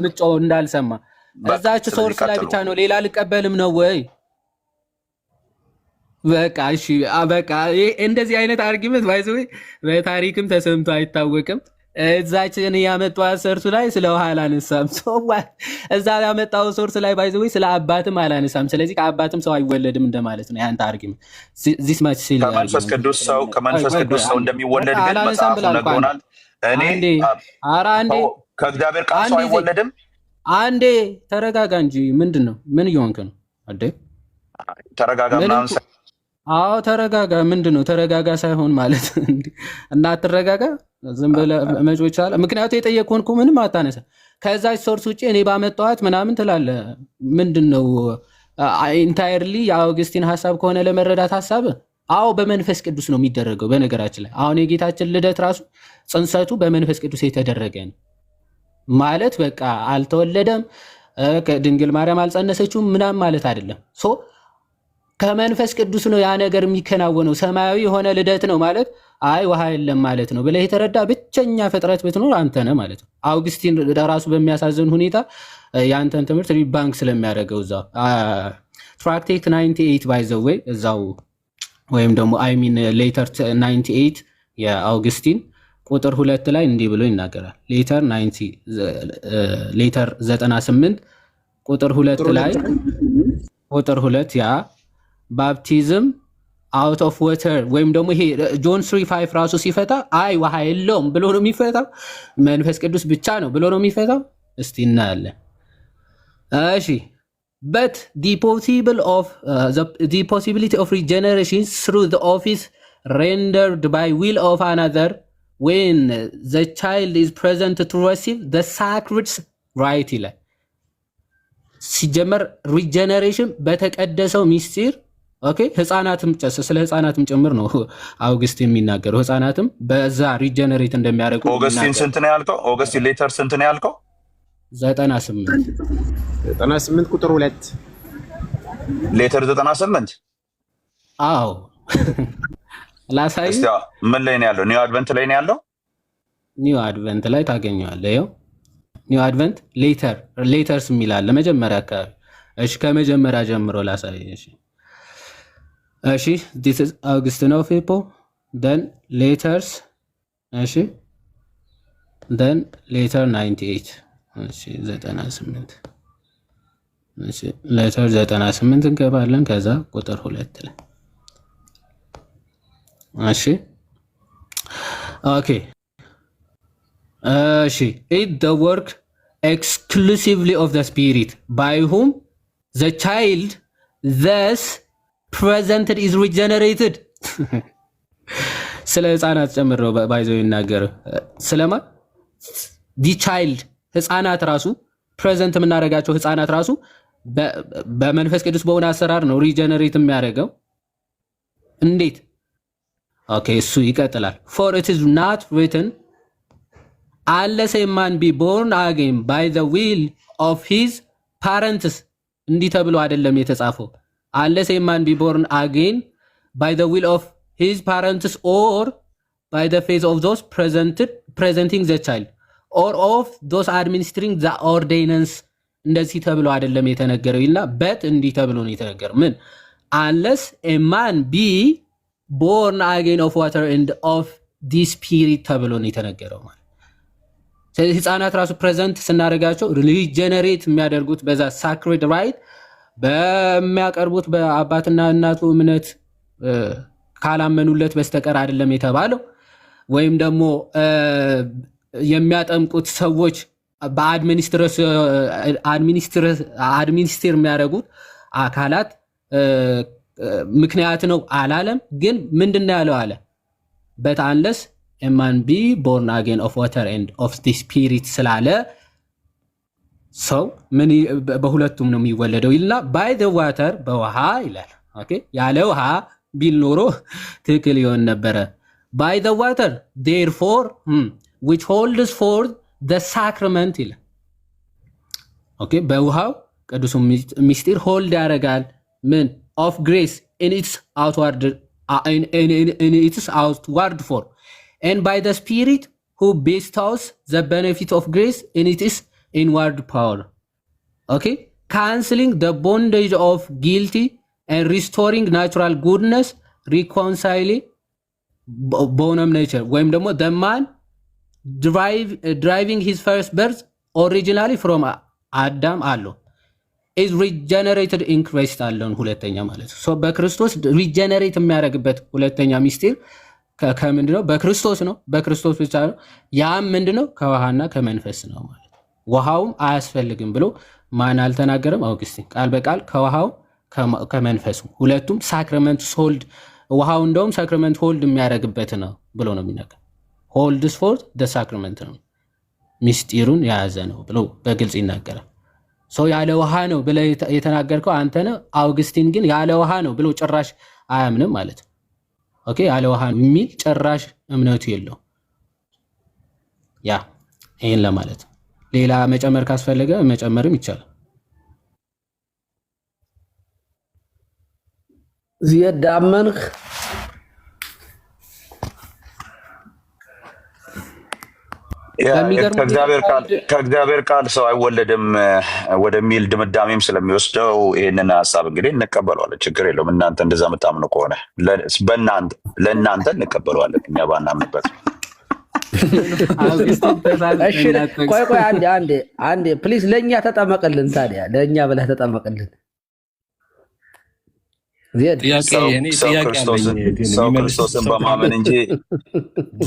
ምጮህ እንዳልሰማ እዛች ሶርስ ላይ ብቻ ነው ሌላ ልቀበልም ነው ወይ? በቃ እሺ በቃ እንደዚህ አይነት አርጊመንት ባይዘው በታሪክም ተሰምቶ አይታወቅም። እዛችን ያመጣው ሰርቱ ላይ ስለ ውሃ አላነሳም። እዛ ያመጣው ሶርስ ላይ ባይዘው ስለ አባትም አላነሳም። ስለዚህ ከአባትም ሰው አይወለድም እንደማለት ነው ያንተ አርጊመንት። ዚስ ማች ሲል
ከመንፈስ ቅዱስ ሰው እንደሚወለድ ግን መጽሐፉ ነግሮናል። እኔ ከእግዚአብሔር ቃል ሰው አይወለድም።
አንዴ ተረጋጋ እንጂ ምንድነው? ምን እየሆንክ ነው? አዴ
ተረጋጋ ምናምን።
አዎ ተረጋጋ። ምንድነው ተረጋጋ ሳይሆን ማለት እና አትረጋጋ ዝም ብለህ መጮህ ይቻላል። ምክንያቱም የጠየቅኩህን እኮ ምንም አታነሳ። ከዛች ሶርስ ውጭ እኔ ባመጣኋት ምናምን ትላለህ። ምንድነው ኢንታየርሊ የአውግስቲን ሀሳብ ከሆነ ለመረዳት ሀሳብ አዎ በመንፈስ ቅዱስ ነው የሚደረገው። በነገራችን ላይ አሁን የጌታችን ልደት ራሱ ጽንሰቱ በመንፈስ ቅዱስ የተደረገ ነው ማለት በቃ አልተወለደም፣ ድንግል ማርያም አልጸነሰችውም ምናምን ማለት አይደለም። ከመንፈስ ቅዱስ ነው ያ ነገር የሚከናወነው። ሰማያዊ የሆነ ልደት ነው ማለት አይ ውሃ የለም ማለት ነው ብለህ የተረዳ ብቸኛ ፍጥረት ብትኖር አንተ ነህ ማለት ነው። አውግስቲን ራሱ በሚያሳዝን ሁኔታ የአንተን ትምህርት ሪባንክ ስለሚያደርገው እዛው ትራክቴት 98 ባይ ዘ ዌይ እዛው ወይም ደግሞ አይሚን ሌተር 98 የአውግስቲን ቁጥር 2 ላይ እንዲህ ብሎ ይናገራል። ሌተር 98 ቁጥር 2 ላይ ቁጥር 2 ያ ባፕቲዝም አውት ኦፍ ወተር ወይም ደግሞ ይሄ ጆን 3:5 ራሱ ሲፈታ አይ ውሃ የለውም ብሎ ነው የሚፈታው? መንፈስ ቅዱስ ብቻ ነው ብሎ ነው የሚፈታው? እስቲ እናያለን። እሺ but the possibility of regeneration through the office rendered by will of another when the child is present to receive the sacred right ይላል። ሲጀመር ሪጀነሬሽን በተቀደሰው ሚስጢር ኦኬ ህፃናትም ስለ ህፃናትም ጭምር ነው አውግስቲን የሚናገረው። ህፃናትም በዛ ሪጀነሬት እንደሚያደርጉ
ኦገስቲን ስንት ነው ያልከው? ኦገስቲን ሌተር ስንት ነው ያልከው?
98 ቁጥር 2
ሌተር 98።
አዎ ላሳይ።
እስቲ ምን ላይ ነው ያለው? ኒው አድቨንት ላይ ነው ያለው።
ኒው አድቨንት ላይ ታገኘዋለህ። ይኸው ኒው አድቨንት ሌተርስ የሚላል ለመጀመሪያ አካባቢ። እሺ ከመጀመሪያ ጀምሮ ላሳይ። እሺ this is Augustine of Hippo, then letters, እሺ then letter 98 እሺ 98 እሺ letter 98 እንገባለን። ከዛ ቁጥር 2 ላይ እሺ ኦኬ እሺ it the work exclusively of the spirit by whom the child thus presented is regenerated ስለ ህፃናት ጨምሮ ባይዘው ይናገር። ስለማ the child ህፃናት ራሱ ፕሬዘንት የምናደርጋቸው ህፃናት ራሱ በመንፈስ ቅዱስ በሆነ አሰራር ነው ሪጀነሬት የሚያደርገው። እንዴት? ኦኬ እሱ ይቀጥላል። for it is not written unless a man be born again by the will of his parents እንዲህ ተብሎ አይደለም የተጻፈው። unless a man be born again by the will of his parents or by the faith of those presenting the child or of those administering the ordinance እንደዚህ ተብሎ አይደለም የተነገረው ይልና but እንዲህ ተብሎ ነው የተነገረው። ምን? unless a man be born again of water and of the spirit ተብሎ ነው የተነገረው ማለት። ስለዚህ ህፃናት ራሱ ፕሬዘንት ስናደርጋቸው ሪጀነሬት የሚያደርጉት በዛ ሳክሬድ ራይት በሚያቀርቡት በአባትና እናቱ እምነት ካላመኑለት በስተቀር አይደለም የተባለው። ወይም ደግሞ የሚያጠምቁት ሰዎች በአድሚኒስትር የሚያደርጉት አካላት ምክንያት ነው አላለም። ግን ምንድነው ያለው አለ but unless a man be born again of water and of the spirit ስላለ ሰው ምን በሁለቱም ነው የሚወለደው ይልና by the water በውሃ ይላል። ኦኬ ያለ ውሃ ቢል ኖሮ ትክክል ይሆን ነበረ። by the water therefore which holds for the sacrament ይላል። ኦኬ በውሃው ቅዱስ ሚስጢር ሆልድ ያደርጋል ምን of grace in its outward form and by the spirit who bestows the benefit of grace in its inward power. Okay, cancelling the bondage of guilty and restoring natural goodness, reconciling bonum nature. ወይም ደግሞ the man driving his first birth originally from Adam alone is regenerated in Christ alone ሁለተኛ ማለት ነው። so በክርስቶስ ሪጀነሬት የሚያደርግበት ሁለተኛ ሚስጥር ከምንድነው? በክርስቶስ ነው። በክርስቶስ ብቻ ነው። ያም ምንድነው? ከውሃና ከመንፈስ ነው ማለት ነው። ውሃውም አያስፈልግም ብሎ ማን አልተናገረም? አውግስቲን ቃል በቃል ከውሃው ከመንፈሱ ሁለቱም ሳክራመንት ሆልድ ውሃው እንደውም ሳክራመንት ሆልድ የሚያደርግበት ነው ብሎ ነው የሚናገር። ሆልድስ ፎር ደ ሳክራመንት ነው ሚስጢሩን የያዘ ነው ብሎ በግልጽ ይናገራል። ሰው ያለ ውሃ ነው ብለ የተናገርከው አንተ ነው። አውግስቲን ግን ያለ ውሃ ነው ብሎ ጭራሽ አያምንም ማለት ነው። ኦኬ ያለ ውሃ የሚል ጭራሽ እምነቱ የለው። ያ ይሄን ለማለት ሌላ መጨመር ካስፈለገ መጨመርም ይቻላል።
ዝየዳመንክ
ከእግዚአብሔር ቃል ሰው አይወለድም ወደሚል ድምዳሜም ስለሚወስደው ይህንን ሀሳብ እንግዲህ እንቀበለዋለን። ችግር የለውም። እናንተ እንደዛ የምታምኑ ከሆነ ለእናንተ እንቀበለዋለን። እኛ ባናምንበት።
ቆይ አንዴ ፕሊዝ፣ ለእኛ ተጠመቅልን። ታዲያ ለእኛ ብለህ ተጠመቅልን።
ሰው ክርስቶስን በማመን እንጂ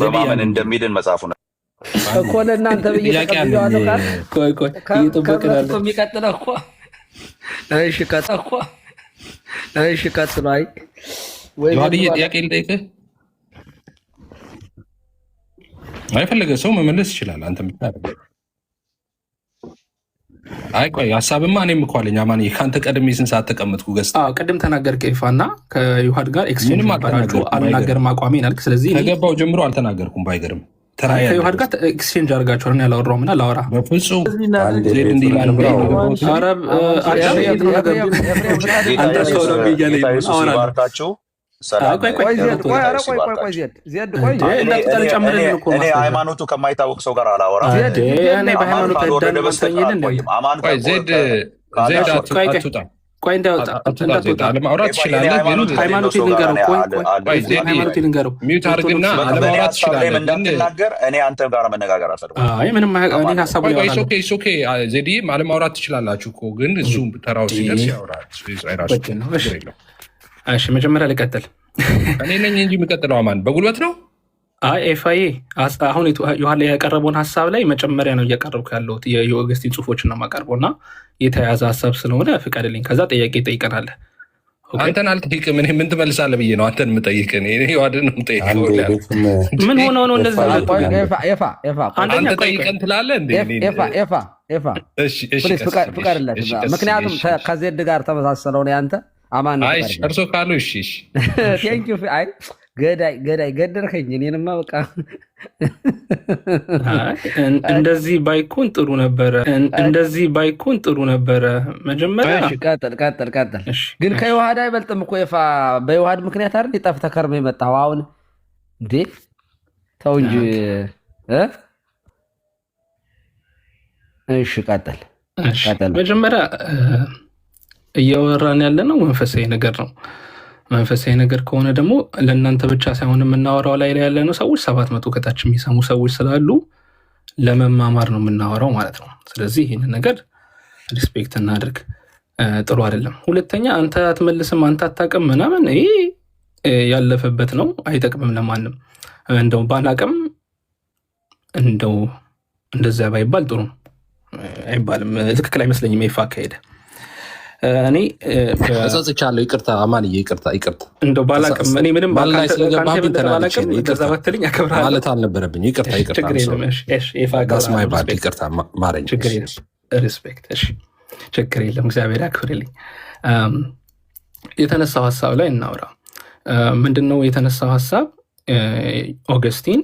በማመን እንደሚድን መጽሐፉ ነው
እኮ ለእናንተ ብዬ ተቀብያለሁ። የሚቀጥለው እኮ እሺ ቀጥሎ
ጥያቄ ልጠይቅህ። የፈለገ ሰው መመለስ ይችላል። አንተ አይ ቆይ ሀሳብማ እኔም እኮ አለኝ። አማንዬ ከአንተ ቀድሜ ስንት ሰዓት ተቀመጥኩ? ገዝተህ
ቅድም ተናገርክ ይፋና ከዮሐድ ጋር ኤክስቼንጅ ማባራችሁ አልናገርም አቋሜን አልክ። ስለዚህ
ከገባው ጀምሮ አልተናገርኩም። ባይገርም
ከዮሐድ ጋር ኤክስቼንጅ አድርጋችኋል። ያላወራው ምና ላወራ
በፍጹም
ሃይማኖቱ ከማይታወቅ ሰው ጋር አላወራም።
አለማውራት ትችላለህ፣ ግን
እንደምትናገር እኔ አንተ ጋር መነጋገር
ዜድዬም አለማውራት ትችላላችሁ እኮ፣ ግን እሱ ተራው ሲደርስ ያወራል።
እሺ መጀመሪያ ልቀጥል።
እኔ ነኝ እንጂ የሚቀጥለው አማን በጉልበት ነው።
ኤፋዬ አሁን ዮሐን ላይ ያቀረበውን ሀሳብ ላይ መጨመሪያ ነው እያቀረብኩ ያለሁት። የኦገስቲን ጽሁፎችን ነው የማቀርበው እና የተያዘ ሀሳብ ስለሆነ ፍቀድልኝ። ከዛ ጥያቄ ጠይቀናለህ።
አንተን አልጠይቅም። እኔ ምን ትመልሳለህ ብዬ ነው አንተን የምጠይቅህ። ዮሐድን ነው የምጠይቀው።
ምን ሆነው ነው እንደዚህ?
አንተ ጠይቀን ትላለህ እንዴ?
ፍቀድለት። ምክንያቱም ከዜድ ጋር ተመሳሰለው ነው ያንተ አማን
እርሶ ካሉ እሺ
ቴንኪው። አይ ገዳይ ገደልከኝ። እኔንማ በቃ
እንደዚህ ባይኮን ጥሩ ነበረ። መጀመሪያ
ቀጥል። ግን ከዮሐድ አይበልጥም እኮ ይፋ። በዮሐድ ምክንያት አይደል የጠፍተህ ከርመህ የመጣኸው አሁን እንዴ? ተው እንጂ። እሺ ቀጥል።
መጀመሪያ እያወራን ያለ ነው መንፈሳዊ ነገር ነው። መንፈሳዊ ነገር ከሆነ ደግሞ ለእናንተ ብቻ ሳይሆን የምናወራው ላይ ያለ ነው ሰዎች 700 ከታች የሚሰሙ ሰዎች ስላሉ ለመማማር ነው የምናወራው ማለት ነው። ስለዚህ ይህንን ነገር ሪስፔክት እናድርግ። ጥሩ አይደለም። ሁለተኛ አንተ አትመልስም፣ አንተ አታውቅም ምናምን፣ ይሄ ያለፈበት ነው፣ አይጠቅምም ለማንም። እንደው ባላቅም እንደው እንደዚያ ባይባል ጥሩ ነው። አይባልም፣ ትክክል አይመስለኝም ይፋ አካሄደ። እኔ
እጸጽቻለሁ። ይቅርታ አማንዬ፣ ይቅርታ
እንደው ባላቅም እኔ ምንም
ማለት አልነበረብኝ። ይቅርታ ማረኝ።
ሪስፔክት። ችግር የለም፣ እግዚአብሔር ያክብርልኝ። የተነሳው ሀሳብ ላይ እናውራ። ምንድነው የተነሳው ሀሳብ? ኦገስቲን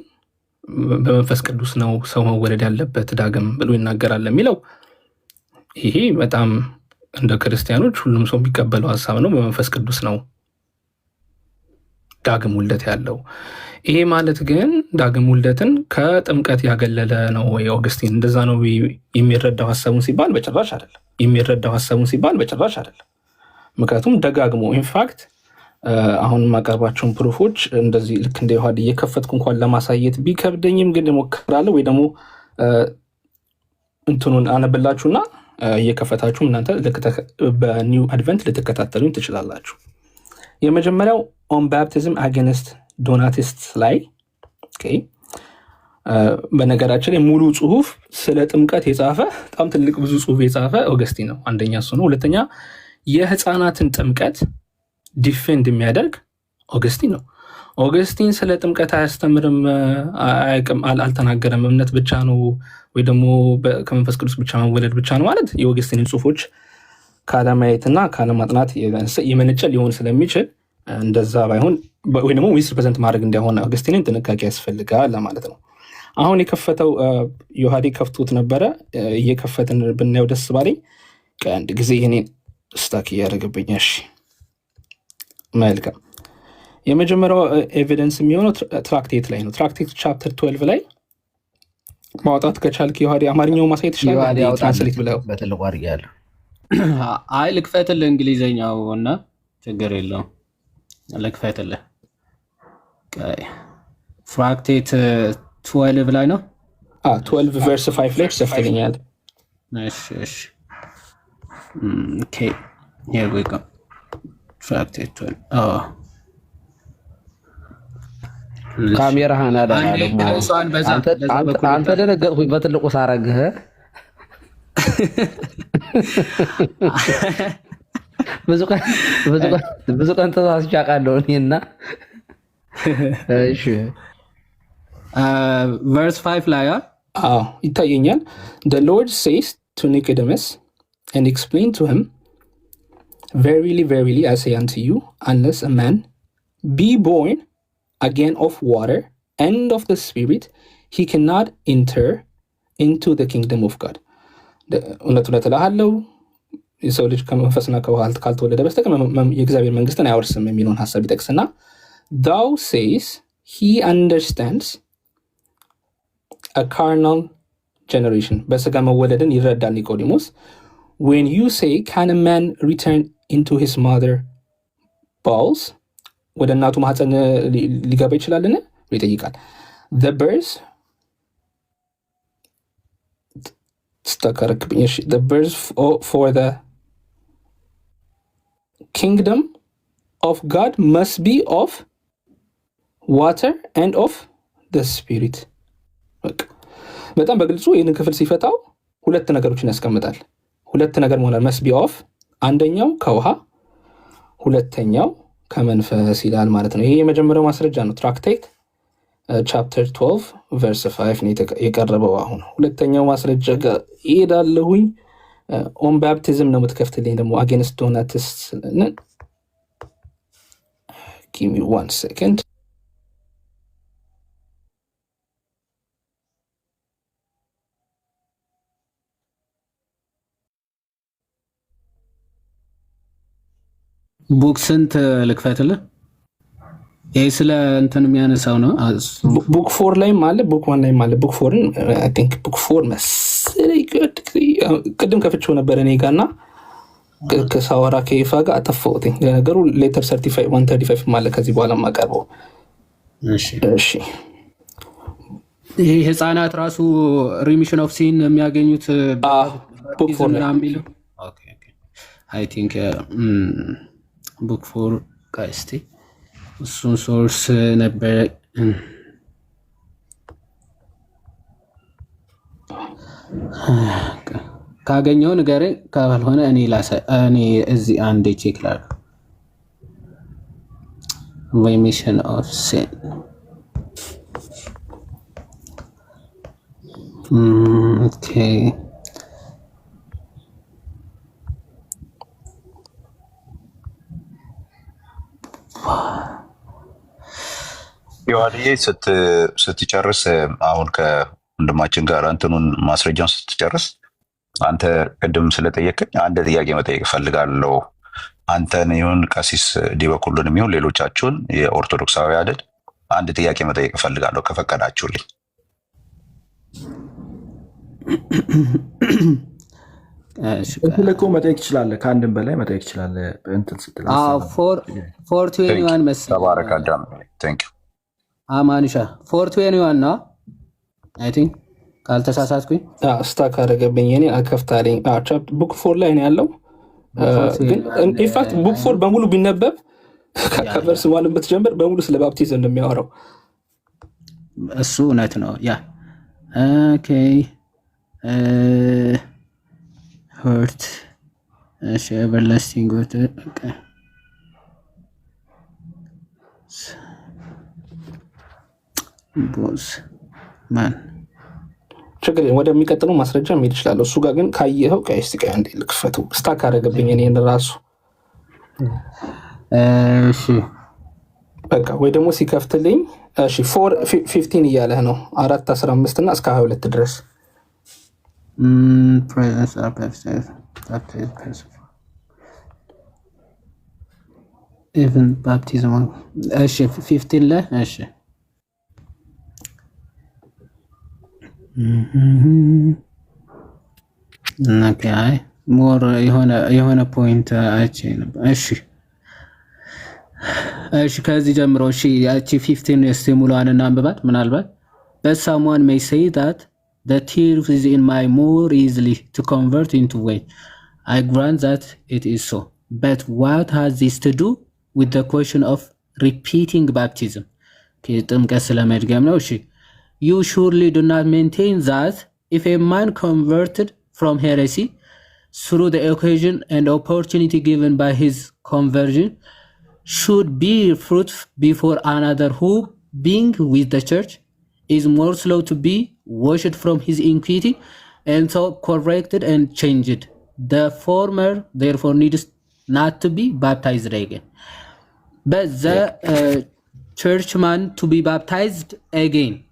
በመንፈስ ቅዱስ ነው ሰው መወለድ ያለበት ዳግም ብሎ ይናገራል የሚለው ይሄ በጣም እንደ ክርስቲያኖች ሁሉም ሰው የሚቀበለው ሀሳብ ነው። በመንፈስ ቅዱስ ነው ዳግም ውልደት ያለው። ይሄ ማለት ግን ዳግም ውልደትን ከጥምቀት ያገለለ ነው ወይ? ኦገስቲን እንደዛ ነው የሚረዳው ሀሳቡን ሲባል በጭራሽ አይደለም። ምክንያቱም ደጋግሞ ኢንፋክት አሁን የማቀርባቸውን ፕሩፎች እንደዚህ ልክ እንደ ዮሐድ እየከፈትኩ እንኳን ለማሳየት ቢከብደኝም ግን እሞክራለሁ፣ ወይ ደግሞ እንትኑን አነብላችሁና እየከፈታችሁ እናንተ በኒው አድቨንት ልትከታተሉኝ ትችላላችሁ። የመጀመሪያው ኦን ባፕቲዝም አጌንስት ዶናቲስት ላይ በነገራችን ላይ ሙሉ ጽሁፍ ስለ ጥምቀት የጻፈ በጣም ትልቅ ብዙ ጽሁፍ የጻፈ ኦገስቲን ነው። አንደኛ እሱ ነው። ሁለተኛ የህፃናትን ጥምቀት ዲፌንድ የሚያደርግ ኦገስቲን ነው። ኦገስቲን ስለ ጥምቀት አያስተምርም፣ አልተናገረም። እምነት ብቻ ነው ወይ ደግሞ ከመንፈስ ቅዱስ ብቻ መወለድ ብቻ ነው ማለት የኦገስቲንን ጽሁፎች ካለማየትና ካለማጥናት የመነጨ ሊሆን ስለሚችል እንደዛ ባይሆን ወይ ደግሞ ሚስ ሪፕሬዘንት ማድረግ እንዳይሆን ኦገስቲንን ጥንቃቄ ያስፈልጋል ለማለት ነው። አሁን የከፈተው ዮሐዴ ከፍቶት ነበረ። እየከፈትን ብናየው ደስ ባለኝ። ከአንድ ጊዜ እኔን ስታክ እያደረገብኝ። እሺ መልካም። የመጀመሪያው ኤቪደንስ የሚሆነው ትራክቴት ላይ ነው። ትራክቴት ቻፕተር 12 ላይ ማውጣት ከቻልክ ዮሐዴ አማርኛው ማሳየት ይችላል። ትራንስሌት ብለው
በትልቁ አድርጌያለሁ።
አይ ልክፈትልህ እንግሊዘኛው እና ችግር የለውም ልክፈትልህ። ትራክቴት 12 ላይ ነው።
12 ቨርስ 5 ላይ ጽፍልኛል።
እሺ ኦኬ ሂር ዊ ጎ ፍራክቴቷል
ካሜራህን አዳና ደግሞ አንተ ደነገጥኩኝ በትልቁ ሳረግህ ብዙ ቀን ተሳስቼ አውቃለሁ እኔና እሺ
verse 5 ላይ
ይታየኛል the Lord says to Nicodemus and explained to him verily verily I say unto you unless a man be born again of water and of the Spirit he cannot enter into the kingdom of God እውነት እልሃለሁ የሰው ልጅ ከመንፈስና ከውሃ ካልተወለደ በስተቀር የእግዚአብሔር መንግስትን አያወርስም የሚለውን ሐሳብ ይጠቅስና thou says he understands a carnal generation በስጋ መወለድን ይረዳል ኒቆዲሞስ when you say can a man return into his mother bowels ወደ እናቱ ማህፀን ሊገባ ይችላልን ይጠይቃል the birth the birth for the kingdom of God must be of water and of the spirit በጣም በግልጹ ይህንን ክፍል ሲፈታው ሁለት ነገሮችን ያስቀምጣል ሁለት ነገር መሆናል must be of አንደኛው ከውሃ ሁለተኛው ከመንፈስ ይላል ማለት ነው ይሄ የመጀመሪያው ማስረጃ ነው ትራክቴት ቻፕተር 12 ቨርስ 5 ነው የቀረበው አሁን ሁለተኛው ማስረጃ ጋር ይሄዳለሁኝ ኦን ባፕቲዝም ነው የምትከፍትልኝ ደግሞ አጌንስት ዶናትስ give me 1 second
ቡክ ስንት ልክፈትልህ ይሄ ስለ እንትን የሚያነሳው ነው
ቡክ 4 ላይም አለ ቡክ 1 ላይም አለ ቡክ 4 I think ቡክ 4 መሰለኝ ቅድም ከፍቼው ነበር እኔ ጋርና ከሳወራ ከይፋ ጋር አጠፋሁት ነገሩ ሌተር 135 ማለት ከዚህ በኋላ ማቀርበው እሺ
ይሄ ህፃናት ራሱ ሪሚሽን ኦፍ ሲን የሚያገኙት
ቡክ 4 ላይ
ኦኬ I think ቡክ 4 ጋይስቲ እሱን ሶርስ ነበር ካገኘው ንገረኝ ካልሆነ እኔ እዚህ አንዴ ቼክ ላድርግ ሪሚሽን ኦፍ ሲን ኦኬ
ዮሐንዬ ስትጨርስ አሁን ከወንድማችን ጋር እንትኑን ማስረጃውን ስትጨርስ አንተ ቅድም ስለጠየቀኝ አንድ ጥያቄ መጠየቅ እፈልጋለሁ አንተን ይሁን ቀሲስ ዲበኩሉንም ይሁን ሌሎቻችሁን የኦርቶዶክሳውያንን አንድ ጥያቄ መጠየቅ እፈልጋለሁ ከፈቀዳችሁልኝ
እኮ መጠየቅ ትችላለህ ከአንድም በላይ መጠየቅ ትችላለህ እንትን ስትል
421 መሰለኝ
ተባረክ አዳም ቴንክ ዩ
አማንሻ 421 ነው አይ ቲንክ ካልተሳሳትኩኝ
ስታክ አደረገብኝ እኔ አከፍታለኝ ቡክ 4 ላይ ነው ያለው ግን ኢንፋክት ቡክ 4 በሙሉ ቢነበብ ከቨርስ ዋን ብትጀምር በሙሉ ስለ ባፕቲዝም እንደሚያወራው
እሱ እውነት ነው ያ ኦኬ hurt everlasting good okay boss man
ችግር ወደሚቀጥለው ማስረጃ መሄድ ይችላል እሱ ጋር ግን ካየኸው ቀይስ ቀይ አንዴ ልክፈቱ ስታክ አደረገብኝ እኔ ራሱ
እሺ
በቃ ወይ ደግሞ ሲከፍትልኝ እሺ 4:15 እያለህ ነው 4:15 እና እስከ 22 ድረስ
presence of baptism even baptism እሺ 15 ላይ እሺ ኦኬ ሞር የሆነ ፖይንት አይቼ ነበር እሺ ከዚህ ጀምሮ እሺ ያቺ 15 ስቲሙላን አንብባት ምናልባት but someone may say that the tear is in my more easily to convert into weight I grant that it is so But what has this to do with the question of repeating baptism? You surely do not maintain that if a man converted from heresy through the occasion and opportunity given by his conversion should bear fruit before another who, being with the church, is more slow to be washed from his iniquity and so corrected and changed. The former therefore needs not to be baptized again, but the churchman to be baptized again,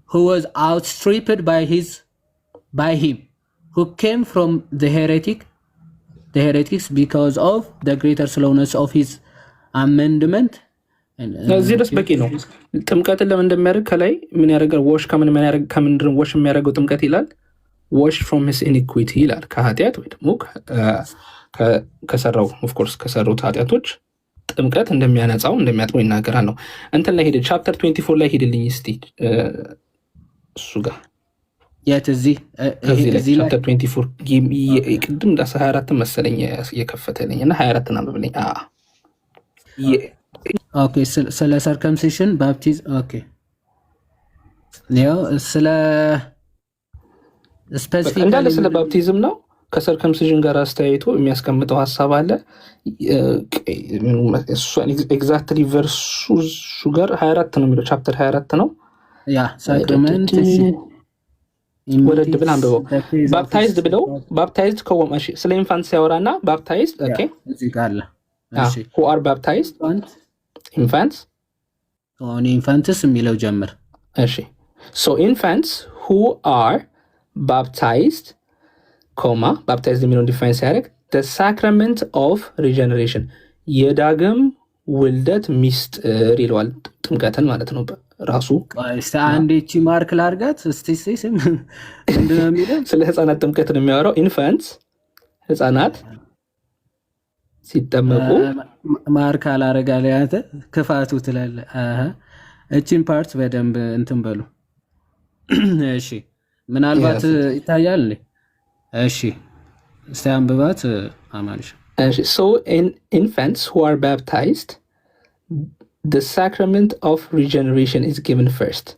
who was outstripped by him who came from the heretics because of the greater slowness of his amendment.
እዚህ ድረስ በቂ ነው። ጥምቀትን ለምን እንደሚያደርግ ከላይ ምን ያደርጋል? ወሽ ከምንድን ወሽ የሚያደርገው ጥምቀት ይላል? ወሽ ፍሮም ሂዝ ኢኒኩዊቲ ይላል። ከኃጢአት ወይ ደግሞ ከሰራው ኦፍኮርስ ከሰሩት ኃጢአቶች ጥምቀት እንደሚያነጻው እንደሚያጥበው ይናገራል ነው። እንትን ላይ ሄደ ቻፕተር 24 ላይ ሄድልኝ እስቲ እሱ ጋር
የት እዚህ
ቻፕተር 24 ቅድም 24 መሰለኝ የከፈተልኝ እና 24 አንብብልኝ።
ኦኬ ስለ ሰርከምሲሽን ባፕቲዝም ኦኬ ያው ስለ ስፔሲፊክ
እንዳለ ስለ ባፕቲዝም ነው። ከሰርከምሲሽን ጋር አስተያይቶ የሚያስቀምጠው ሀሳብ አለ። ኤግዛክትሊ ቨርሱ ጋር 24 ነው የሚለው ቻፕተር 24 ነው።
ያ ሳክራመንት
ወረድ ብለን አንብበው። ባፕታይዝድ ብለው ባፕታይዝድ ከወማሽ ስለ ኢንፋንት ሲያወራና ባፕታይዝድ ኦኬ
እዚህ ጋር አለ።
እሺ who are baptized infants
ኢንፋንትስ የሚለው ጀምር።
እሺ so infants who are baptized baptized የሚለውን ዲፋይን ሲያደርግ the sacrament of regeneration የዳግም ውልደት ሚስጥር ይለዋል። ጥምቀትን ማለት ነው ራሱ።
አንድ እቺ ማርክ ላርጋት እስቲ ሲም ምንድነው የሚለው?
ስለ ህፃናት ጥምቀት ነው የሚያወራው። ኢንፋንትስ ህፃናት ሲጠመቁ
ማርክ አላረጋለ ያንተ ክፋቱ ትላለህ። እቺን ፓርት በደንብ እንትን በሉ እሺ። ምናልባት ይታያል። እሺ እስቲ አንብባት አማንሽ።
እሺ so infants who are baptized the sacrament of regeneration is given first.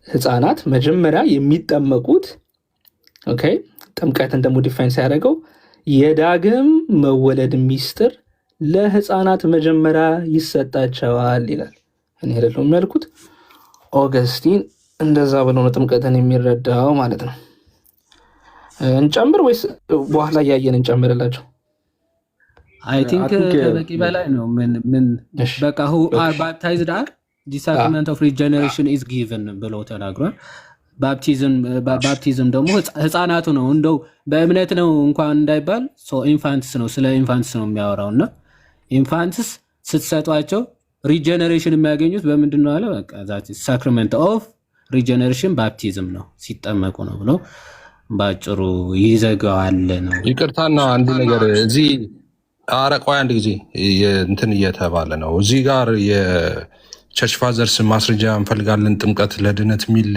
ህፃናት መጀመሪያ የሚጠመቁት ኦኬ ጥምቀትን ደግሞ ዲፋይን ሲያደርገው የዳግም መወለድ ሚስጥር ለህፃናት መጀመሪያ ይሰጣቸዋል ይላል። እኔ አይደለም ያልኩት፣ ኦገስቲን እንደዛ ብሎ ነው ጥምቀትን የሚረዳው ማለት ነው። እንጨምር ወይስ በኋላ ያየን እንጨምርላችሁ?
አይ ቲንክ ከበቂ በላይ ነው። ምን በቃ who are baptized are the sacrament of regeneration is given ብሎ ተናግሯል። ባፕቲዝም ደግሞ ህፃናቱ ነው። እንደው በእምነት ነው እንኳን እንዳይባል ኢንፋንትስ ነው፣ ስለ ኢንፋንትስ ነው የሚያወራውና ኢንፋንትስ ስትሰጧቸው ሪጀነሬሽን የሚያገኙት በምንድን ነው አለ። በቃ ዛት ሳክራመንት ኦፍ ሪጀነሬሽን ባፕቲዝም ነው፣ ሲጠመቁ ነው ብሎ ባጭሩ ይዘጋዋል ነው።
ይቅርታና አንድ ነገር እዚህ ቆይ አንድ ጊዜ እንትን እየተባለ ነው እዚህ ጋር የቸርች ፋዘርስ ማስረጃ እንፈልጋለን ጥምቀት ለድነት የሚል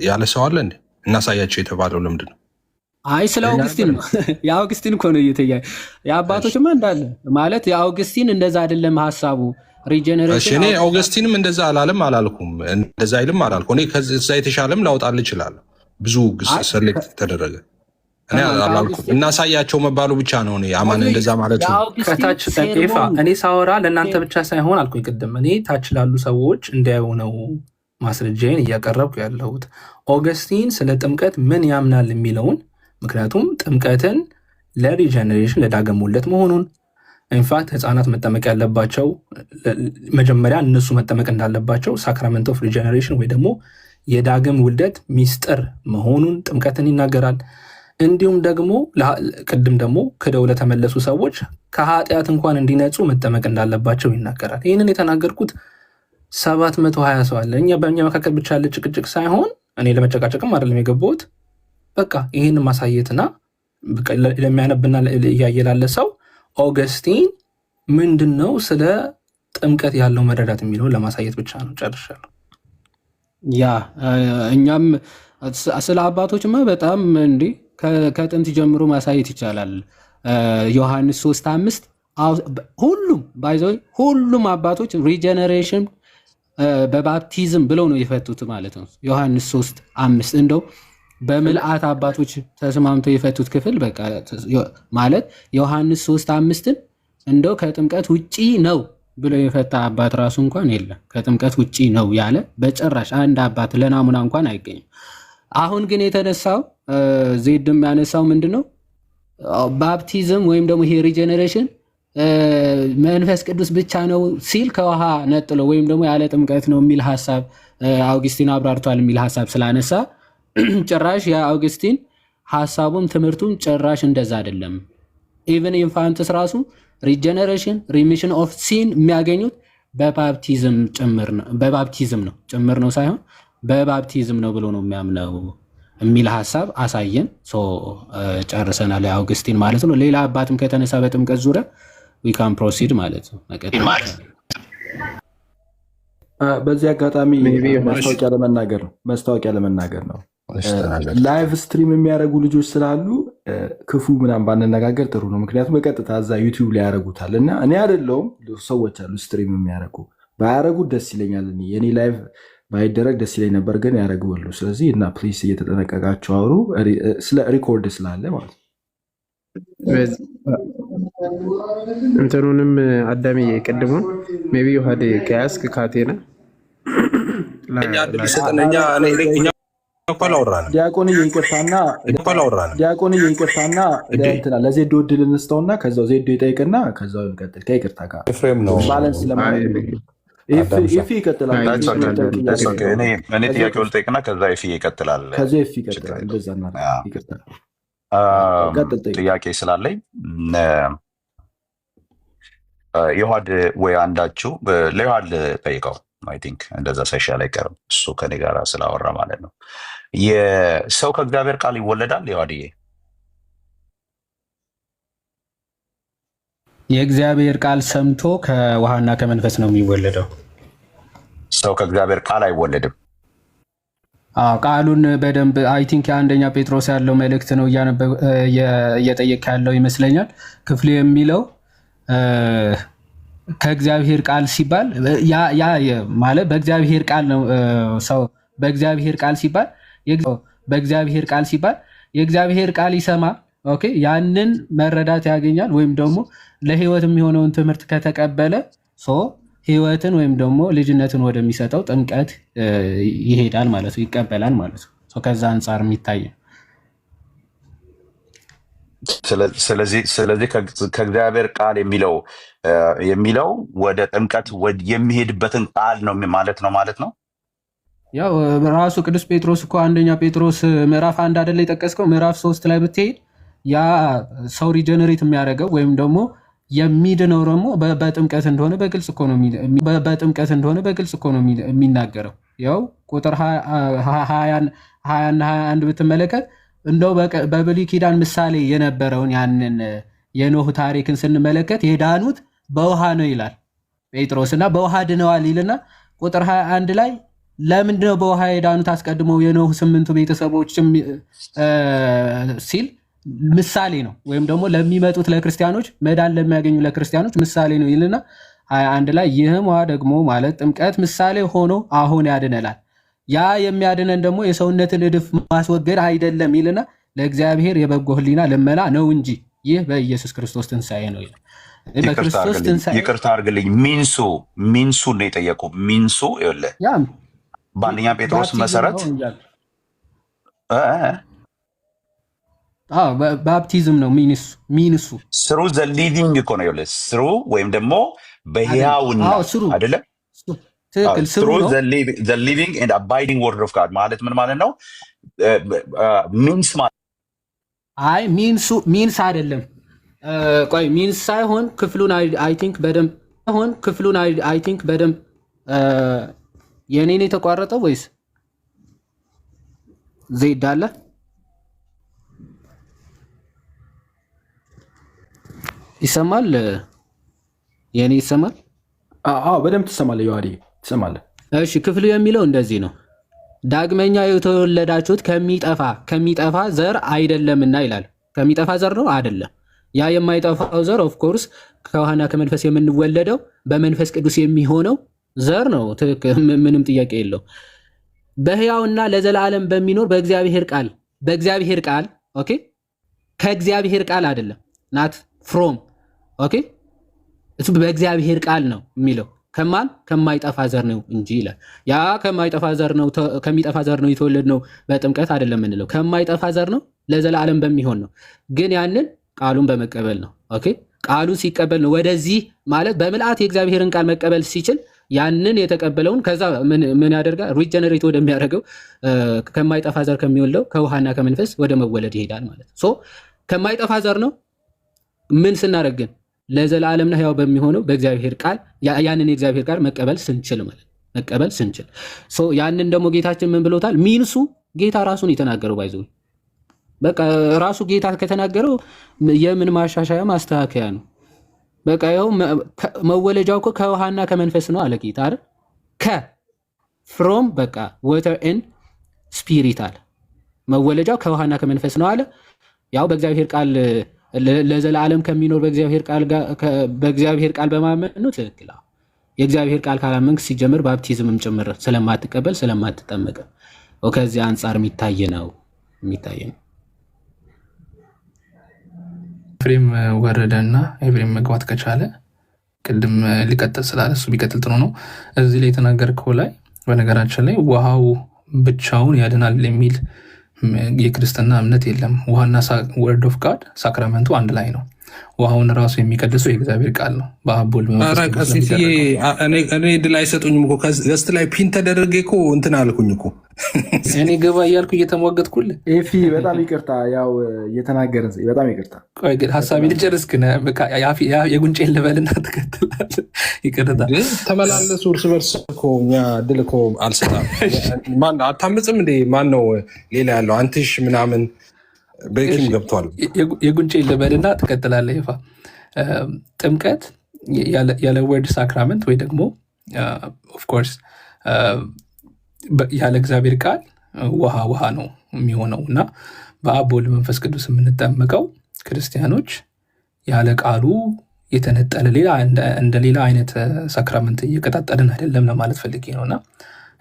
ያለ ሰው አለ እንዴ? እናሳያቸው የተባለው ለምንድን ነው?
አይ ስለ አውግስቲን ነው። የአውግስቲን እኮ ነው እየተያየ የአባቶችማ እንዳለ ማለት የአውግስቲን እንደዛ አይደለም ሀሳቡ ሪጀነሬሽን።
እኔ አውግስቲንም እንደዛ አላለም አላልኩም፣ እንደዛ አይልም አላልኩም። እኔ ከዛ የተሻለም ላውጣልህ እችላለሁ። ብዙ ሰሌክት ተደረገ እኔ አላልኩም። እናሳያቸው መባሉ ብቻ ነው። እኔ አማን እንደዛ ማለት ነው።
ከታች ጠቄፋ እኔ ሳወራ ለእናንተ ብቻ ሳይሆን አልኩኝ ቅድም። እኔ ታች ላሉ ሰዎች እንዳይሆ ነው ማስረጃዬን እያቀረብኩ ያለሁት። ኦገስቲን ስለ ጥምቀት ምን ያምናል የሚለውን ምክንያቱም ጥምቀትን ለሪጀነሬሽን ለዳግም ውልደት መሆኑን ኢንፋክት ህፃናት መጠመቅ ያለባቸው መጀመሪያ እነሱ መጠመቅ እንዳለባቸው ሳክራመንት ኦፍ ሪጀነሬሽን ወይ ደግሞ የዳግም ውልደት ሚስጥር መሆኑን ጥምቀትን ይናገራል። እንዲሁም ደግሞ ቅድም ደግሞ ክደው ለተመለሱ ሰዎች ከኃጢአት እንኳን እንዲነጹ መጠመቅ እንዳለባቸው ይናገራል። ይህንን የተናገርኩት 720 ሰው አለ። በእኛ መካከል ብቻ ያለ ጭቅጭቅ ሳይሆን እኔ ለመጨቃጨቅም አይደለም የገባሁት። በቃ ይህን ማሳየትና ለሚያነብና እያየላለ ሰው ኦገስቲን ምንድን ነው ስለ ጥምቀት ያለው መረዳት የሚለውን ለማሳየት ብቻ ነው። ጨርሻለሁ።
ያ እኛም ስለ አባቶችማ በጣም እንዲህ ከጥንት ጀምሮ ማሳየት ይቻላል። ዮሐንስ 3:5 ሁሉም ባይዘው ሁሉም አባቶች ሪጀነሬሽን በባፕቲዝም ብለው ነው የፈቱት ማለት ነው። ዮሐንስ 3:5 እንደው በምልአት አባቶች ተስማምተው የፈቱት ክፍል በቃ ማለት ዮሐንስ 3:5ን እንደው ከጥምቀት ውጪ ነው ብሎ የፈታ አባት ራሱ እንኳን የለም። ከጥምቀት ውጪ ነው ያለ በጭራሽ አንድ አባት ለናሙና እንኳን አይገኝም። አሁን ግን የተነሳው ዜድም ያነሳው ምንድነው ባፕቲዝም ወይም ደግሞ ይሄ ሪጀነሬሽን መንፈስ ቅዱስ ብቻ ነው ሲል ከውሃ ነጥሎ ወይም ደግሞ ያለ ጥምቀት ነው የሚል ሐሳብ አውግስቲን አብራርቷል የሚል ሐሳብ ስላነሳ ጭራሽ የአውግስቲን ሐሳቡም ትምህርቱም ጭራሽ እንደዛ አይደለም። ኢቭን ኢንፋንትስ ራሱ ሪጀነሬሽን ሪሚሽን ኦፍ ሲን የሚያገኙት በባፕቲዝም ነው ጭምር ነው ሳይሆን በባፕቲዝም ነው ብሎ ነው የሚያምነው የሚል ሐሳብ አሳየን። ጨርሰናል የአውግስቲን ማለት ነው። ሌላ አባትም ከተነሳ በጥምቀት ዙሪያ we can proceed ማለት ነው።
በዚህ አጋጣሚ ማስታወቂያ ለመናገር ነው። ላይቭ ስትሪም የሚያደርጉ ልጆች ስላሉ ክፉ ምናምን ባንነጋገር ጥሩ ነው። ምክንያቱም በቀጥታ እዛ ዩቲዩብ ላይ ያደርጉታል እና እኔ አይደለሁም ሰዎች አሉ ስትሪም የሚያደርጉ ባያደርጉት ደስ ይለኛል። የኔ ላይቭ ባይደረግ ደስ ይለኝ ነበር፣ ግን ያደርጉሉ። ስለዚህ እና ፕሊስ እየተጠነቀቃቸው አውሩ። ስለ ሪኮርድ ስላለ ማለት ነው።
እንትኑንም አዳሚ ቅድሙን ሜቢ ዮሐዴ ከያዝክ ካቴና
ዲያቆንዬ ይቅርታና ለዜዶ ዕድል እንስጠውና ከዛው ዜዶ ይጠይቅና ከዛው እንቀጥል። ከይቅርታ ጋር ባላንስ ኢፊ ይቀጥላል።
እኔ ጥያቄውን ልጠይቅና ከዛ ኢፊ ይቀጥላል። ጥያቄ ስላለኝ ዮሐድ ወይ አንዳችሁ ለዮሐድ ጠይቀው። አይ ቲንክ እንደዛ ሳይሻል አይቀርም እሱ ከኔ ጋር ስላወራ ማለት ነው። የሰው ከእግዚአብሔር ቃል ይወለዳል? ዮሐድዬ
የእግዚአብሔር ቃል ሰምቶ ከውሃና ከመንፈስ ነው የሚወለደው።
ሰው ከእግዚአብሔር ቃል አይወለድም።
ቃሉን በደንብ አይ ቲንክ የአንደኛ ጴጥሮስ ያለው መልእክት ነው እየጠየቅ ያለው ይመስለኛል። ክፍሉ የሚለው ከእግዚአብሔር ቃል ሲባል ያ ማለት በእግዚአብሔር ቃል ነው። ሰው በእግዚአብሔር ቃል ሲባል የእግዚአብሔር ቃል ይሰማል። ኦኬ፣ ያንን መረዳት ያገኛል ወይም ደግሞ ለህይወት የሚሆነውን ትምህርት ከተቀበለ ህይወትን ወይም ደግሞ ልጅነትን ወደሚሰጠው ጥምቀት ይሄዳል ማለት ነው፣ ይቀበላል ማለት ነው። ከዛ አንጻር የሚታይ
ስለዚህ ከእግዚአብሔር ቃል የሚለው ወደ ጥምቀት የሚሄድበትን ቃል ነው ማለት ነው።
ያው ራሱ ቅዱስ ጴጥሮስ እኮ አንደኛ ጴጥሮስ ምዕራፍ 1 አይደለ የጠቀስከው? ምዕራፍ 3 ላይ ብትሄድ ያ ሰው ሪጀነሬት የሚያደርገው ወይም ደግሞ የሚድነው ደግሞ በጥምቀት እንደሆነ በግልጽ እኮ ነው የሚናገረው። ያው ቁጥር 20 እና 21 ብትመለከት እንደው በብሉይ ኪዳን ምሳሌ የነበረውን ያንን የኖህ ታሪክን ስንመለከት የዳኑት በውሃ ነው ይላል ጴጥሮስ እና በውሃ ድነዋል ይልና ቁጥር 21 ላይ ለምንድነው በውሃ የዳኑት አስቀድመው የኖህ 8ቱ ቤተሰቦች ሲል ምሳሌ ነው ወይም ደግሞ ለሚመጡት ለክርስቲያኖች መዳን ለሚያገኙ ለክርስቲያኖች ምሳሌ ነው ይልና 21 ላይ ይህም ውሃ ደግሞ ማለት ጥምቀት ምሳሌ ሆኖ አሁን ያድነናል። ያ የሚያድነን ደግሞ የሰውነትን እድፍ ማስወገድ አይደለም ይልና ለእግዚአብሔር የበጎ ሕሊና ልመና ነው እንጂ ይህ በኢየሱስ ክርስቶስ ትንሣኤ ነው ይላል። በክርስቶስ ትንሣኤ
ይቅርታ አድርግልኝ፣ ሚንሱ ነው የጠየቁ። ሚንሱ ይኸውልህ በአንደኛ ጴጥሮስ መሰረት
ባፕቲዝም ነው ሚንሱ
ስሩ ዘ ሊቪንግ እኮ ነው ይኸውልህ፣ ስሩ ወይም ደግሞ በሕያውና አይደለም ስሩ ዘ ሊቪንግ ኤንድ አባይዲንግ ወርድ ኦፍ ጋድ ማለት ምን ማለት ነው? ሚንስ ማለት
አይ ሚንስ አይደለም። ቆይ ሚንስ ሳይሆን ክፍሉን አይ ቲንክ በደንብ የኔን የተቋረጠው ወይስ ዜድ አለ? ይሰማል? የኔ ይሰማል?
አዎ በደንብ ትሰማለህ ዮሐዴ፣ ትሰማለህ።
እሺ ክፍሉ የሚለው እንደዚህ ነው። ዳግመኛ የተወለዳችሁት ከሚጠፋ ዘር አይደለምና ይላል። ከሚጠፋ ዘር ነው አይደለም። ያ የማይጠፋው ዘር ኦፍ ኮርስ ከውሃና ከመንፈስ የምንወለደው በመንፈስ ቅዱስ የሚሆነው ዘር ነው። ምንም ጥያቄ የለው። በሕያውና ለዘላለም በሚኖር በእግዚአብሔር ቃል ኦኬ፣ ከእግዚአብሔር ቃል አይደለም ናት ፍሮም ኦኬ፣ እሱ በእግዚአብሔር ቃል ነው የሚለው ከማን ከማይጠፋ ዘር ነው እንጂ ይላል። ያ ከማይጠፋ ዘር ነው ከሚጠፋ ዘር ነው የተወለድ ነው በጥምቀት አይደለም የምንለው፣ ከማይጠፋ ዘር ነው ለዘላለም በሚሆን ነው። ግን ያንን ቃሉን በመቀበል ነው ኦኬ። ቃሉን ሲቀበል ነው ወደዚህ ማለት በምልአት የእግዚአብሔርን ቃል መቀበል ሲችል ያንን የተቀበለውን ከዛ ምን ያደርጋል? ሪጀነሬት ወደሚያደርገው ከማይጠፋ ዘር ከሚወልደው ከውሃና ከመንፈስ ወደ መወለድ ይሄዳል ማለት ነው። ሶ ከማይጠፋ ዘር ነው ምን ስናደርግ ግን ለዘላለምና ሕያው በሚሆነው በእግዚአብሔር ቃል ያንን የእግዚአብሔር ቃል መቀበል ስንችል ማለት መቀበል ስንችል ሶ ያንን ደግሞ ጌታችን ምን ብሎታል? ሚንሱ ጌታ ራሱን የተናገረው ባይዘው በቃ ራሱ ጌታ ከተናገረው የምን ማሻሻያ ማስተካከያ ነው። በቃ ይኸው መወለጃው እኮ ከውሃና ከመንፈስ ነው አለ ጌታ አይደል? ፍሮም በቃ ወተር ኤንድ ስፒሪት አለ። መወለጃው ከውሃና ከመንፈስ ነው አለ። ያው በእግዚአብሔር ቃል ለዘላለም ከሚኖር በእግዚአብሔር ቃል በማመን ነው። ትክክል። የእግዚአብሔር ቃል ካላመንክ ሲጀምር ባፕቲዝምም ጭምር ስለማትቀበል ስለማትጠመቅ ከዚህ አንጻር የሚታይ ነው።
ኤፍሬም ወረደና ኤፍሬም መግባት ከቻለ ቅድም ሊቀጥል ስላለ እሱ ቢቀጥል ጥሩ ነው። እዚህ ላይ የተናገርከው ላይ በነገራችን ላይ ውሃው ብቻውን ያድናል የሚል የክርስትና እምነት የለም። ውሃና ወርድ ኦፍ ጋድ ሳክራመንቱ አንድ ላይ ነው። ውሃውን ራሱ የሚቀድሰው የእግዚአብሔር ቃል ነው። በአብ ወልድ በመንፈስ ቅዱስ
እኔ ድል አይሰጡኝም እኮ ገስት ላይ ፒን ተደረገ እኮ እንትን አልኩኝ እኮ
እኔ ገባ እያልኩ እየተሟገጥኩልህ።
ኤፊ በጣም ይቅርታ፣ ያው እየተናገርን በጣም ይቅርታ።
ቆይ ግን ሀሳቤን ልጨርስ። ግን የጉንጬን ልበልና ትከትላለህ። ይቅርታ
ተመላለሱ እርስ በርስ እኮ እኛ ድል እኮ አልሰጣም። አታምፅም እንዴ? ማን ነው ሌላ ያለው? አንትሽ ምናምን በኪም ገብቷል።
የጉንጬን ልበልና ትቀጥላለህ። ይፋ ጥምቀት ያለ ወርድ ሳክራመንት ወይ ደግሞ ኦፍኮርስ ያለ እግዚአብሔር ቃል ውሃ ነው የሚሆነው እና በአብ በወልድ መንፈስ ቅዱስ የምንጠመቀው ክርስቲያኖች ያለ ቃሉ የተነጠለ እንደ ሌላ አይነት ሳክራመንት እየቀጣጠልን አይደለም ለማለት ፈልጌ ነው። እና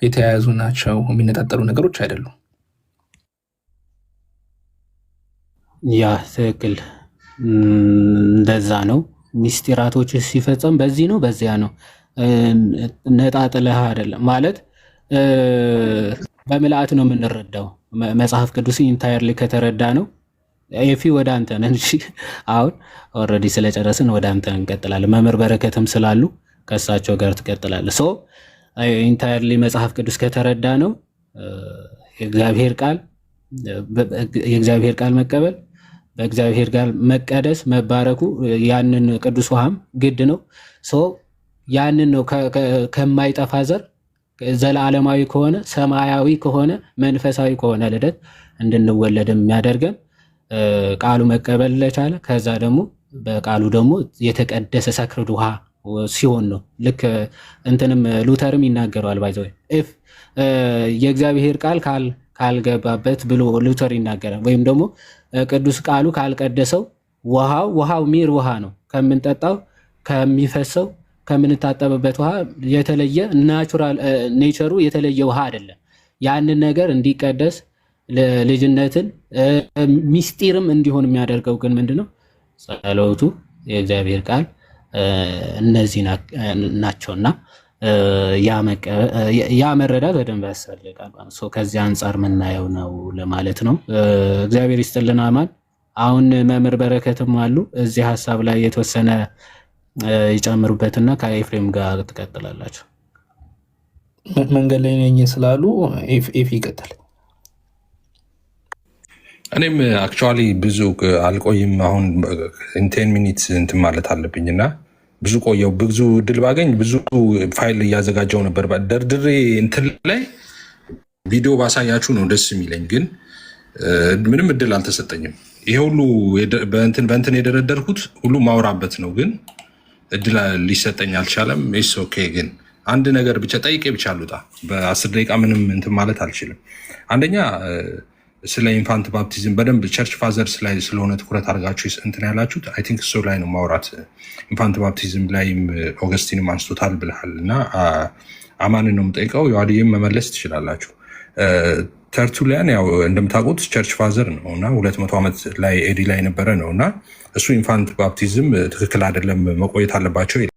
የተያያዙ ናቸው፣ የሚነጣጠሉ ነገሮች አይደሉም።
ያ ትክክል፣ እንደዛ ነው። ሚስጢራቶች ሲፈጸም በዚህ ነው በዚያ ነው፣ ነጣጥለህ አይደለም ማለት በምልአት ነው የምንረዳው። መጽሐፍ ቅዱስ ኢንታየርሊ ከተረዳ ነው። ኤፊ ወደ አንተ ነን። አሁን ኦልሬዲ ስለጨረስን ወደ አንተ እንቀጥላለን። መምህር በረከትም ስላሉ ከእሳቸው ጋር ትቀጥላለህ። ሶ ኢንታየርሊ መጽሐፍ ቅዱስ ከተረዳ ነው የእግዚአብሔር ቃል መቀበል፣ በእግዚአብሔር ቃል መቀደስ፣ መባረኩ፣ ያንን ቅዱስ ውሃም ግድ ነው። ሶ ያንን ነው ከማይጠፋ ዘር ዘላለማዊ ከሆነ ሰማያዊ ከሆነ መንፈሳዊ ከሆነ ልደት እንድንወለድ የሚያደርገን ቃሉ መቀበል ለቻለ ከዛ ደግሞ በቃሉ ደግሞ የተቀደሰ ሰክርድ ውሃ ሲሆን ነው። ልክ እንትንም ሉተርም ይናገረዋል። ባይዘ የእግዚአብሔር ቃል ካልገባበት ብሎ ሉተር ይናገራል። ወይም ደግሞ ቅዱስ ቃሉ ካልቀደሰው ውሃው ሚር ውሃ ነው፣ ከምንጠጣው ከሚፈሰው ከምንታጠብበት ውሃ የተለየ ናቹራል ኔቸሩ የተለየ ውሃ አይደለም። ያንን ነገር እንዲቀደስ ልጅነትን ሚስጢርም እንዲሆን የሚያደርገው ግን ምንድነው? ጸሎቱ፣ የእግዚአብሔር ቃል እነዚህ ናቸውና ያ መረዳት በደንብ ያስፈልጋል። ከዚህ አንጻር የምናየው ነው ለማለት ነው። እግዚአብሔር ይስጥልን። አማን አሁን መምህር በረከትም አሉ እዚህ ሀሳብ ላይ የተወሰነ ይጨምሩበትና ከኤፍሬም ጋር ትቀጥላላችሁ።
መንገድ ላይ ነኝ ስላሉ ኤፍ ይቀጥል።
እኔም አክቹዋሊ ብዙ አልቆይም። አሁን 10 ሚኒት እንትን ማለት አለብኝና ብዙ ቆየው። ብዙ እድል ባገኝ ብዙ ፋይል እያዘጋጀው ነበር ደርድሬ እንትን ላይ ቪዲዮ ባሳያችሁ ነው ደስ የሚለኝ፣ ግን ምንም እድል አልተሰጠኝም። ይሄ ሁሉ በእንትን የደረደርኩት ሁሉ ማውራበት ነው፣ ግን እድል ሊሰጠኝ አልቻለም። ስ ኦኬ። ግን አንድ ነገር ብቻ ጠይቄ ብቻ ልውጣ። በ10 ደቂቃ ምንም እንትን ማለት አልችልም። አንደኛ ስለ ኢንፋንት ባፕቲዝም በደንብ ቸርች ፋዘርስ ላይ ስለሆነ ትኩረት አድርጋችሁ እንትን ያላችሁት አይ ቲንክ እሱ ላይ ነው ማውራት። ኢንፋንት ባፕቲዝም ላይም ኦገስቲንም አንስቶታል ብልሃል እና አማንን ነው የምጠይቀው። የዋልይም መመለስ ትችላላችሁ። ተርቱሊያን ያው እንደምታውቁት ቸርች ፋዘር ነው እና 200 ዓመት ላይ ኤዲ ላይ ነበረ ነው እና እሱ ኢንፋንት ባፕቲዝም ትክክል አይደለም መቆየት አለባቸው